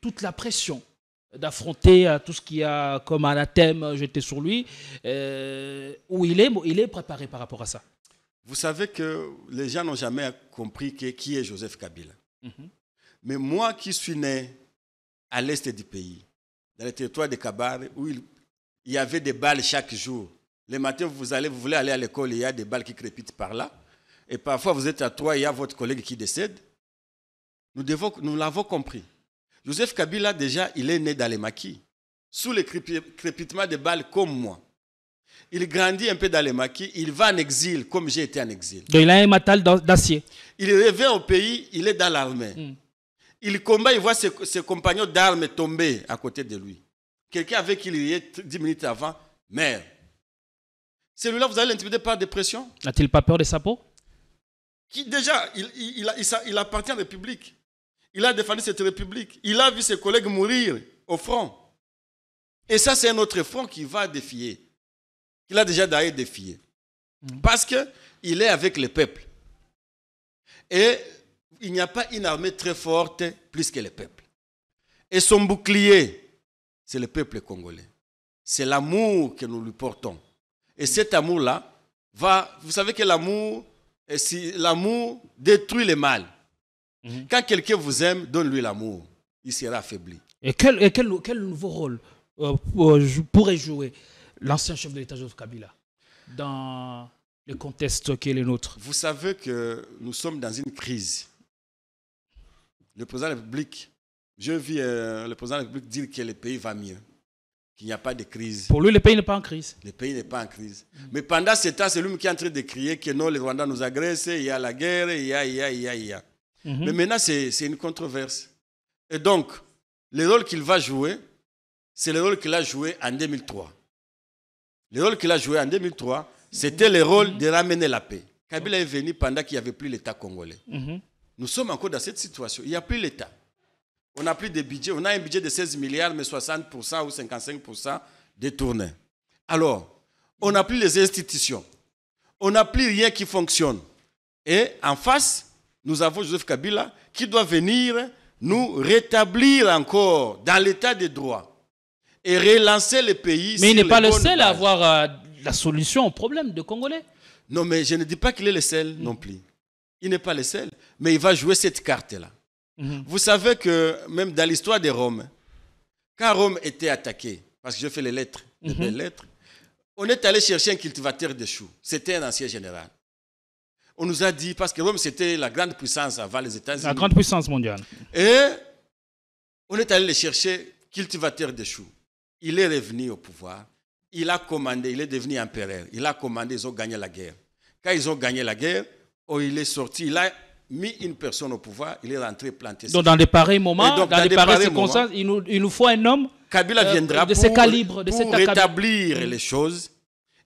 toute la pression, d'affronter tout ce qu'il y a comme anathème jeté sur lui, où il est préparé par rapport à ça? Vous savez que les gens n'ont jamais compris qui est Joseph Kabila. Mais moi qui suis né à l'est du pays, dans le territoire de Kabare, où il y avait des balles chaque jour. Le matin, vous voulez aller à l'école, il y a des balles qui crépitent par là. Et parfois, vous êtes à 3, il y a votre collègue qui décède. Nous l'avons compris. Joseph Kabila, déjà, il est né dans les maquis, sous le crépitement des balles comme moi. Il grandit un peu dans les maquis, il va en exil, comme j'ai été en exil. Donc il a un matal d'acier. Il revient au pays, il est dans l'armée. Il combat, il voit ses compagnons d'armes tomber à côté de lui. Quelqu'un avec qui il y est 10 minutes avant, meurt. Celui-là, vous allez l'intimider par dépression? N'a-t-il pas peur de sa peau? Déjà, il appartient à la République. Il a défendu cette République. Il a vu ses collègues mourir au front. Et ça, c'est un autre front qu'il va défier. Qu'il a déjà d'ailleurs défié. Parce qu'il est avec le peuple. Et il n'y a pas une armée très forte plus que le peuple. Et son bouclier, c'est le peuple congolais. C'est l'amour que nous lui portons. Et cet amour-là vous savez que l'amour détruit le mal. Quand quelqu'un vous aime, donne-lui l'amour. Il sera affaibli. Et quel nouveau rôle pourrait jouer l'ancien chef de l'État, Joseph Kabila, dans le contexte qui est le nôtre? Vous savez que nous sommes dans une crise. Le président de la République, je vis le président de la République dire que le pays va mieux, qu'il n'y a pas de crise. Pour lui, le pays n'est pas en crise. Le pays n'est pas en crise. Mais pendant ce temps, c'est lui qui est en train de crier que non, les Rwandais nous agressent, il y a la guerre, il y a. Mais maintenant, c'est une controverse. Et donc, le rôle qu'il va jouer, c'est le rôle qu'il a joué en 2003. Le rôle qu'il a joué en 2003, c'était le rôle de ramener la paix. Kabila est venu pendant qu'il n'y avait plus l'État congolais. Nous sommes encore dans cette situation. Il n'y a plus l'État. On n'a plus de budget. On a un budget de 16 milliards, mais 60% ou 55% détournés. Alors, on n'a plus les institutions. On n'a plus rien qui fonctionne. Et en face, nous avons Joseph Kabila qui doit venir nous rétablir encore dans l'état de droit et relancer le pays. Mais il n'est pas le seul à avoir la solution au problème de Congolais. Non, mais je ne dis pas qu'il est le seul non plus. Il n'est pas le seul, mais il va jouer cette carte-là. Vous savez que même dans l'histoire de Rome, quand Rome était attaquée, parce que je fais les lettres, les belles lettres, on est allé chercher un cultivateur de choux. C'était un ancien général. On nous a dit, parce que Rome c'était la grande puissance avant les États-Unis. La grande puissance mondiale. Et on est allé le chercher, cultivateur de choux. Il est revenu au pouvoir. Il a commandé, il est devenu empereur. Il a commandé, ils ont gagné la guerre. Quand ils ont gagné la guerre, il est sorti, il a mis une personne au pouvoir, il est rentré planter. Donc dans des pareils moments, dans des pareilles circonstances, il nous faut un homme Kabila viendra de ces calibres, pour rétablir les choses.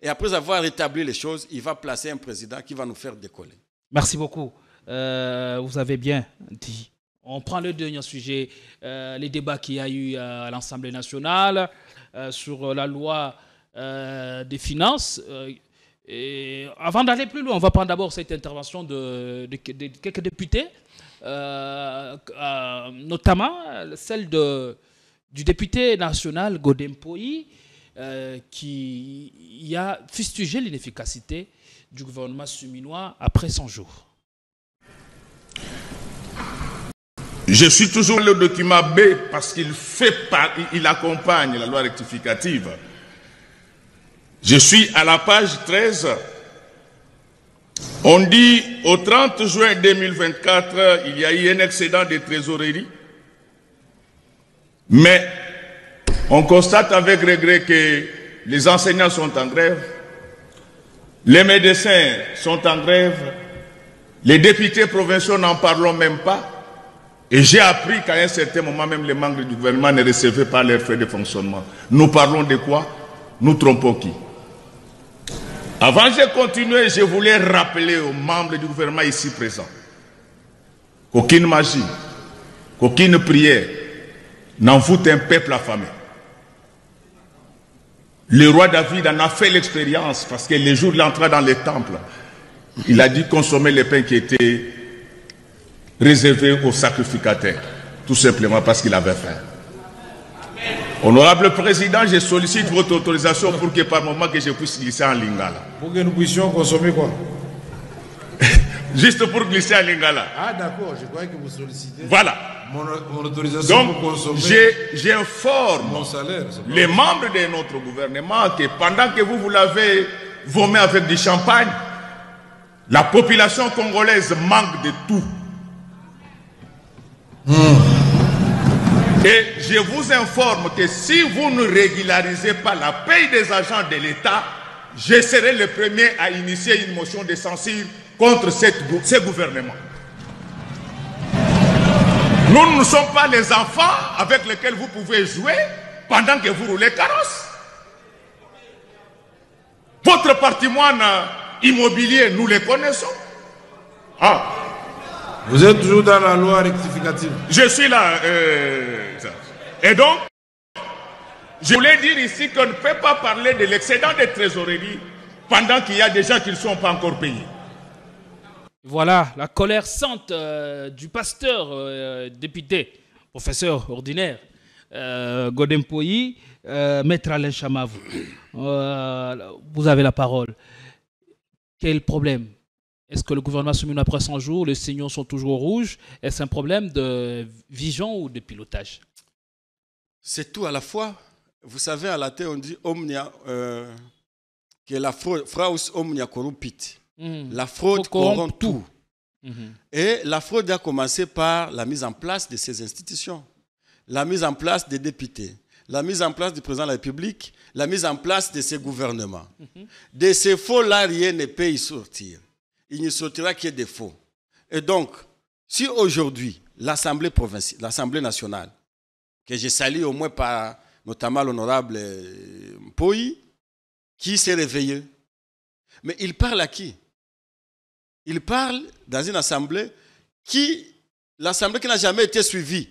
Et après avoir rétabli les choses, il va placer un président qui va nous faire décoller. Merci beaucoup. Vous avez bien dit. On prend le dernier sujet, les débats qu'il y a eu à l'Assemblée nationale sur la loi des finances. Et avant d'aller plus loin, on va prendre d'abord cette intervention de quelques députés, notamment celle du député national Godem Poyi, qui a fustigé l'inefficacité du gouvernement suminois après 100 jours. Je suis toujours le document B parce qu'il il accompagne la loi rectificative. Je suis à la page 13. On dit au 30 juin 2024, il y a eu un excédent de trésorerie. Mais on constate avec regret que les enseignants sont en grève, les médecins sont en grève, les députés provinciaux n'en parlons même pas. Et j'ai appris qu'à un certain moment, même les membres du gouvernement ne recevaient pas leurs frais de fonctionnement. Nous parlons de quoi? Nous trompons qui? Avant de continuer, je voulais rappeler aux membres du gouvernement ici présents qu'aucune magie, qu'aucune prière n'envoûte un peuple affamé. Le roi David en a fait l'expérience parce que les jours de l'entrée dans le temple, il a dit consommer les pains qui étaient réservés aux sacrificateurs, tout simplement parce qu'il avait faim. Honorable Président, je sollicite votre autorisation pour que par moment que je puisse glisser en lingala. Pour que nous puissions consommer quoi? Juste pour glisser en lingala. Ah d'accord, je croyais que vous sollicitez. Voilà. Mon autorisation donc, pour consommer. J'informe les membres de notre gouvernement que pendant que vous l'avez vomé avec du champagne, la population congolaise manque de tout. Et je vous informe que si vous ne régularisez pas la paye des agents de l'État, je serai le premier à initier une motion de censure contre ce gouvernement. Nous ne sommes pas les enfants avec lesquels vous pouvez jouer pendant que vous roulez carrosse. Votre patrimoine immobilier, nous le connaissons. Ah. Vous êtes toujours dans la loi rectificative. Je suis là. Et donc, je voulais dire ici qu'on ne peut pas parler de l'excédent de trésorerie pendant qu'il y a des gens qui ne sont pas encore payés. Voilà la colère sainte du pasteur député, professeur ordinaire, Godem Poyi, Maître Alain Chamavou. Vous avez la parole. Quel problème? Est-ce que le gouvernement souminois après 100 jours, les signaux sont toujours rouges? Est-ce un problème de vision ou de pilotage? C'est tout à la fois. Vous savez, à la terre, on dit omnia, que la fraude, fraus omnia corrumpit. La fraude corrompt tout. Et la fraude a commencé par la mise en place de ces institutions, la mise en place des députés, la mise en place du président de la République, la mise en place de ces gouvernements. De ces faux-là, rien ne peut y sortir. Il ne sortira que des faux. Et donc, si aujourd'hui, l'Assemblée provinciale, l'Assemblée nationale, que je salue au moins par notamment l'honorable Poyi, qui s'est réveillé, mais il parle à qui? Il parle dans une assemblée l'assemblée qui n'a jamais été suivie.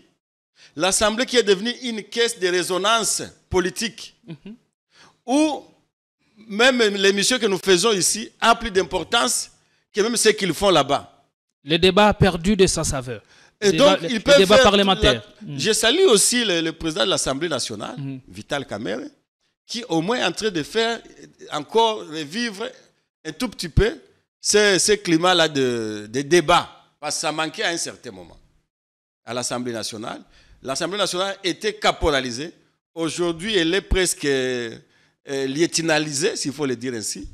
L'assemblée qui est devenue une caisse de résonance politique. Où même l'émission que nous faisons ici a plus d'importance que même ce qu'ils font là-bas. Le débat a perdu de sa saveur. Et donc, ils peuvent débat faire parlementaire. Je salue aussi le président de l'Assemblée nationale, Vital Kamerhe, qui au moins est en train de faire encore revivre un tout petit peu ce climat-là de débat. Parce que ça manquait à un certain moment à l'Assemblée nationale. L'Assemblée nationale était caporalisée. Aujourd'hui, elle est presque lieutenalisée, s'il faut le dire ainsi,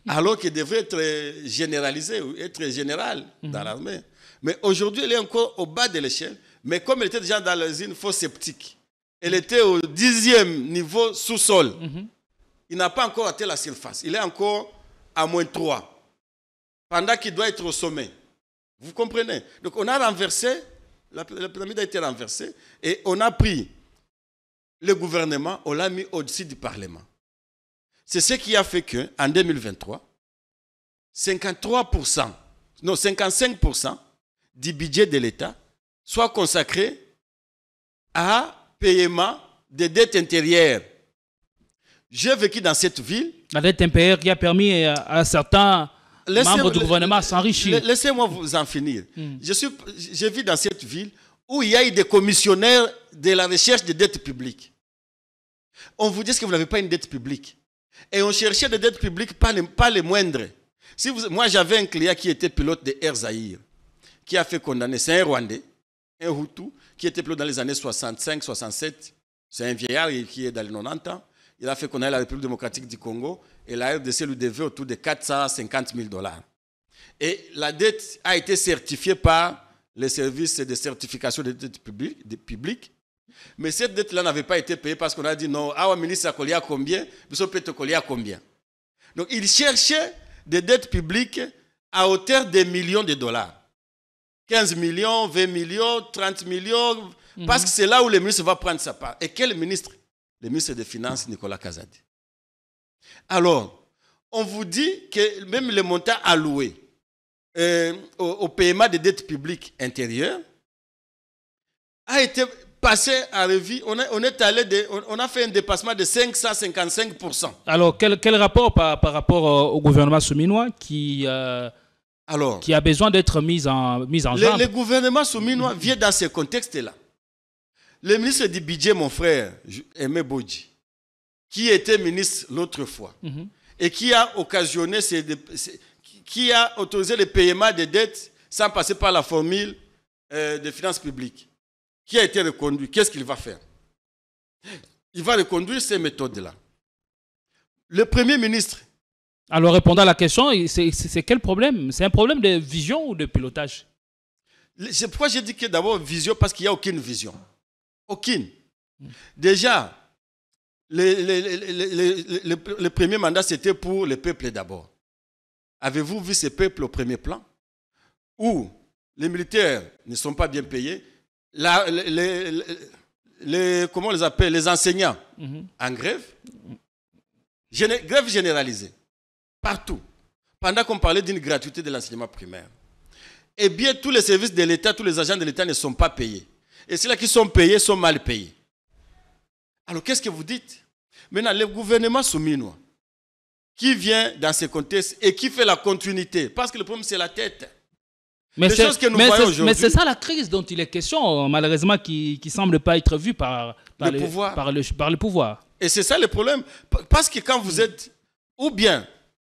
alors qu'elle devrait être généralisée ou être générale dans l'armée. Mais aujourd'hui, elle est encore au bas de l'échelle. Mais comme elle était déjà dans une fosse sceptique, elle était au 10e niveau sous-sol. Il n'a pas encore atteint la surface. Il est encore à -3, pendant qu'il doit être au sommet. Vous comprenez? Donc on a renversé, la pyramide a été renversée, et on a pris le gouvernement, on l'a mis au-dessus du Parlement. C'est ce qui a fait qu'en 2023, 55% du budget de l'État soit consacré à paiement des dettes intérieures. J'ai vécu dans cette ville. La dette intérieure qui a permis à certains membres du gouvernement à s'enrichir. Laissez-moi vous en finir. Je vis dans cette ville où il y a eu des commissionnaires de la recherche des dettes publiques. On vous dit que vous n'avez pas une dette publique. Et on cherchait des dettes publiques, pas les moindres. Moi, j'avais un client qui était pilote de Air Zahir, qui a fait condamner. C'est un Rwandais, un Hutu, qui était pilote dans les années 65, 67. C'est un vieillard qui est dans les 90 ans. Il a fait condamner la République démocratique du Congo et la RDC lui devait autour de 450 000 $. Et la dette a été certifiée par les services de certification des dettes publiques. Mais cette dette-là n'avait pas été payée parce qu'on a dit non, ah, ministre, ça colle à combien? Vous peut coller à combien? Donc, il cherchait des dettes publiques à hauteur de millions de dollars. 15 millions, 20 millions, 30 millions, parce que c'est là où le ministre va prendre sa part. Et quel ministre? Le ministre des Finances, Nicolas Kazadi. Alors, on vous dit que même le montant alloué au paiement des dettes publiques intérieures a été passé à revue. On a fait un dépassement de 555%. Alors, quel rapport par rapport au gouvernement souminois qui a besoin d'être mis en jambe? Le gouvernement souminois vient dans ce contexte-là. Le ministre du budget, mon frère, Aimé Bodji, qui était ministre l'autre fois, et qui a occasionné, qui a autorisé le paiement des dettes sans passer par la formule des finances publiques, qui a été reconduit. Qu'est-ce qu'il va faire? Il va reconduire ces méthodes-là. Le Premier ministre. Alors, répondant à la question, c'est quel problème? C'est un problème de vision ou de pilotage? C'est pourquoi j'ai dit que d'abord vision, parce qu'il n'y a aucune vision. Aucune. Déjà, le premier mandat, c'était pour le peuple d'abord. Avez-vous vu ces peuples au premier plan? Où les militaires ne sont pas bien payés, comment on les appelle? Les enseignants en grève. Grève généralisée. Partout. Pendant qu'on parlait d'une gratuité de l'enseignement primaire. Eh bien, tous les services de l'État, tous les agents de l'État ne sont pas payés. Et ceux-là qui sont payés sont mal payés. Alors, qu'est-ce que vous dites? Maintenant, le gouvernement souminois, qui vient dans ce contexte et qui fait la continuité, parce que le problème, c'est la tête. Mais c'est ça la crise dont il est question, malheureusement, qui ne semble pas être vue par le pouvoir. Et c'est ça le problème. Parce que quand vous êtes, ou bien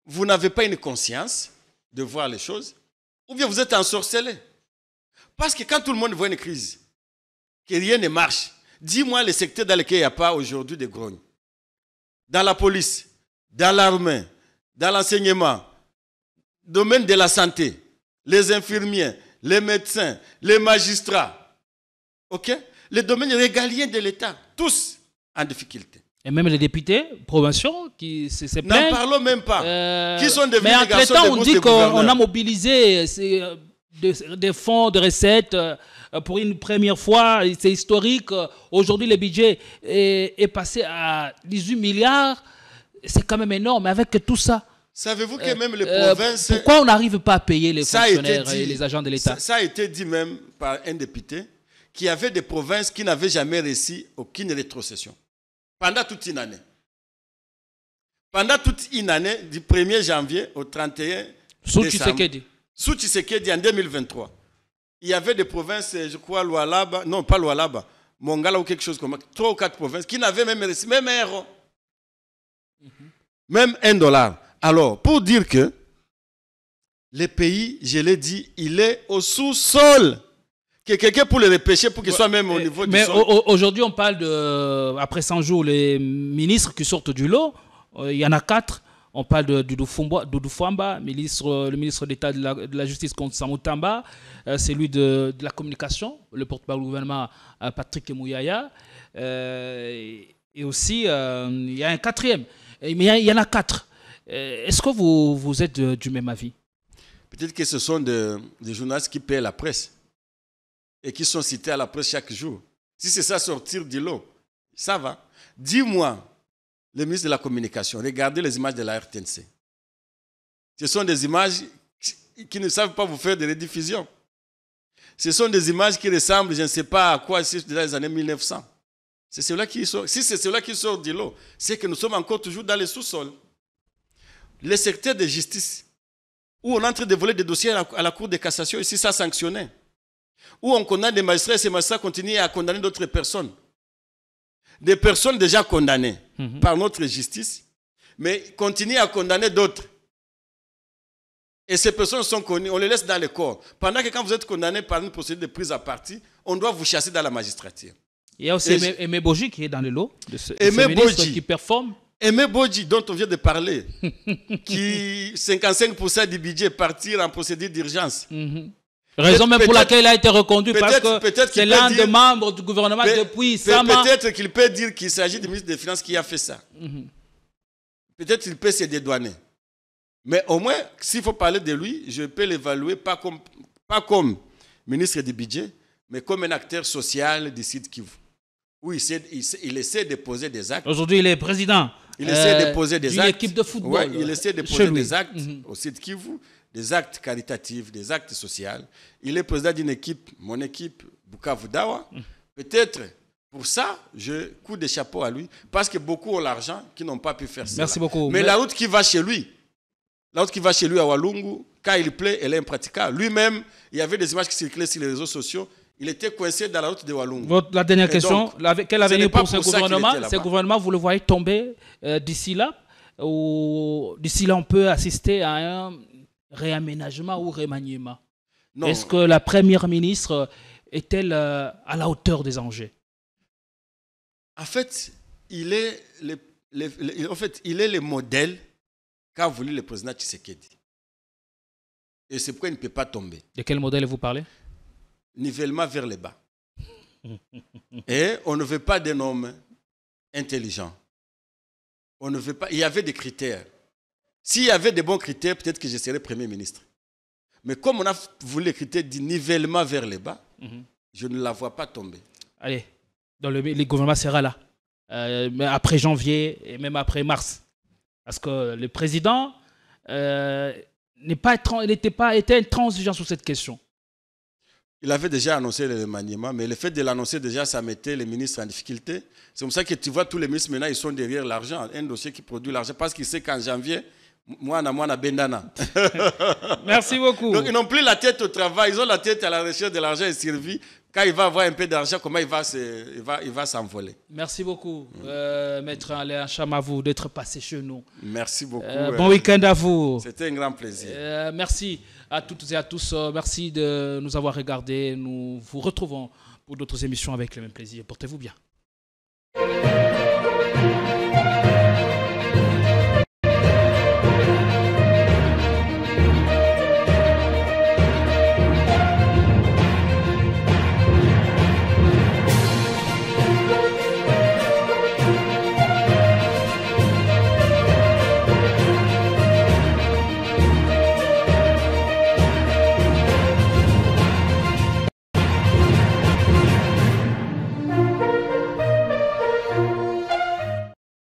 vous n'avez pas une conscience de voir les choses, ou bien vous êtes ensorcelé. Parce que quand tout le monde voit une crise, que rien ne marche, dis-moi les secteurs dans lesquels il n'y a pas aujourd'hui de grogne. Dans la police, dans l'armée, dans l'enseignement, domaine de la santé, les infirmiers, les médecins, les magistrats, ok? Les domaines régaliens de l'État, tous en difficulté. Et même les députés provinciaux qui se N'en plaignent. parlons même pas. Qui sont devenus mais des garçons entre-temps, de on dit bourse qu'on a mobilisé des fonds de recettes pour une première fois. C'est historique. Aujourd'hui, le budget est passé à 18 milliards. C'est quand même énorme. Avec tout ça, Savez-vous que même les provinces... Pourquoi on n'arrive pas à payer les fonctionnaires et les agents de l'État? Ça a été dit même par un député qu'il y avait des provinces qui n'avaient jamais réussi aucune rétrocession. Pendant toute une année. Pendant toute une année, du 1er janvier au 31 Sous décembre. Tshisekedi. Sous Tshisekedi en 2023. Il y avait des provinces, je crois, Lualaba, non pas Lualaba, Mongala ou quelque chose comme ça, 3 ou 4 provinces qui n'avaient même réussi, même un euro. Même $1. Alors, pour dire que le pays, je l'ai dit, il est au sous-sol. Que quelqu'un pour le repêcher pour qu'il soit même au niveau du sol. Mais aujourd'hui, on parle de, après 100 jours, les ministres qui sortent du lot. Il y en a 4. On parle de Doudou Fwamba, le ministre d'État de la Justice, Konsa Tamba, celui de la communication, le porte-parole du gouvernement, Patrick Mouyaya. Et aussi, il y a un 4e. Mais il y en a 4. Est-ce que vous êtes du même avis? Peut-être que ce sont des journalistes qui paient la presse et qui sont cités à la presse chaque jour. Si c'est ça sortir du lot, ça va. Dis-moi, le ministre de la Communication, regardez les images de la RTNC. Ce sont des images qui ne savent pas vous faire de rediffusion. Ce sont des images qui ressemblent, je ne sais pas à quoi, c'est dans les années 1900. C'est cela qui sort. Si c'est cela qui sort du lot, c'est que nous sommes encore toujours dans les sous-sols. Le secteur de justice, où on est en train de voler des dossiers à la Cour de cassation, ici, ça sanctionné. Où on condamne des magistrats et ces magistrats continuent à condamner d'autres personnes. Des personnes déjà condamnées par notre justice, mais continuent à condamner d'autres. Et ces personnes sont connues, on les laisse dans le corps. Pendant que quand vous êtes condamné par une procédure de prise à partie, on doit vous chasser dans la magistrature. Il y a aussi Aimé Boji qui est dans le lot de ce ministre qui performe. Aimé Boji, dont on vient de parler, qui 55% du budget partir en procédure d'urgence. Raison même pour laquelle il a été reconduit, parce que c'est l'un des membres du gouvernement depuis Sama. Peut-être qu'il peut dire qu'il s'agit du ministre des Finances qui a fait ça. Peut-être qu'il peut se dédouaner. Mais au moins, s'il faut parler de lui, je peux l'évaluer pas comme ministre du budget, mais comme un acteur social du Sud Kivu. Oui, il essaie de poser des actes. Aujourd'hui, il est président. Il essaie de poser des actes. D'une équipe de football. Ouais, il essaie de poser des actes au Sud Kivu, des actes caritatifs, des actes sociaux. Il est président d'une équipe, mon équipe, Bukavu Dawa. Peut-être pour ça, je coupe des chapeaux à lui, parce que beaucoup ont l'argent qui n'ont pas pu faire ça. Merci beaucoup. Mais la route qui va chez lui, à Walungu, quand il plaît, elle est impraticable. Lui-même, il y avait des images qui circulaient sur les réseaux sociaux. Il était coincé dans la route de Walungu. La dernière question, quel avenir pour ce gouvernement? Ce gouvernement, vous le voyez tomber d'ici là? Ou d'ici là, on peut assister à un réaménagement ou remaniement? Est-ce que la première ministre est-elle à la hauteur des enjeux? En fait, il est le modèle qu'a voulu le président Tshisekedi. Et c'est pourquoi il ne peut pas tomber. De quel modèle vous parlez? Nivellement vers le bas. Et on ne veut pas d'un homme intelligent. On ne veut pas. Il y avait des critères. S'il y avait des bons critères, peut-être que je serais Premier ministre. Mais comme on a voulu les critères du nivellement vers le bas, je ne la vois pas tomber. Allez, le gouvernement sera là. Après janvier et même après mars. Parce que le président était intransigeant sur cette question. Il avait déjà annoncé le remaniement, mais le fait de l'annoncer déjà, ça mettait les ministres en difficulté. C'est comme ça que tu vois tous les ministres maintenant, ils sont derrière l'argent, un dossier qui produit l'argent, parce qu'ils savent qu'en janvier, moi, bendana. Merci beaucoup. Donc ils n'ont plus la tête au travail, ils ont la tête à la recherche de l'argent et servi. Quand il va avoir un peu d'argent, comment il va s'envoler. Merci beaucoup, Maître Alain Cham, à vous d'être passé chez nous. Merci beaucoup. Bon week-end à vous. C'était un grand plaisir. Merci à toutes et à tous. Merci de nous avoir regardés. Nous vous retrouvons pour d'autres émissions avec le même plaisir. Portez-vous bien.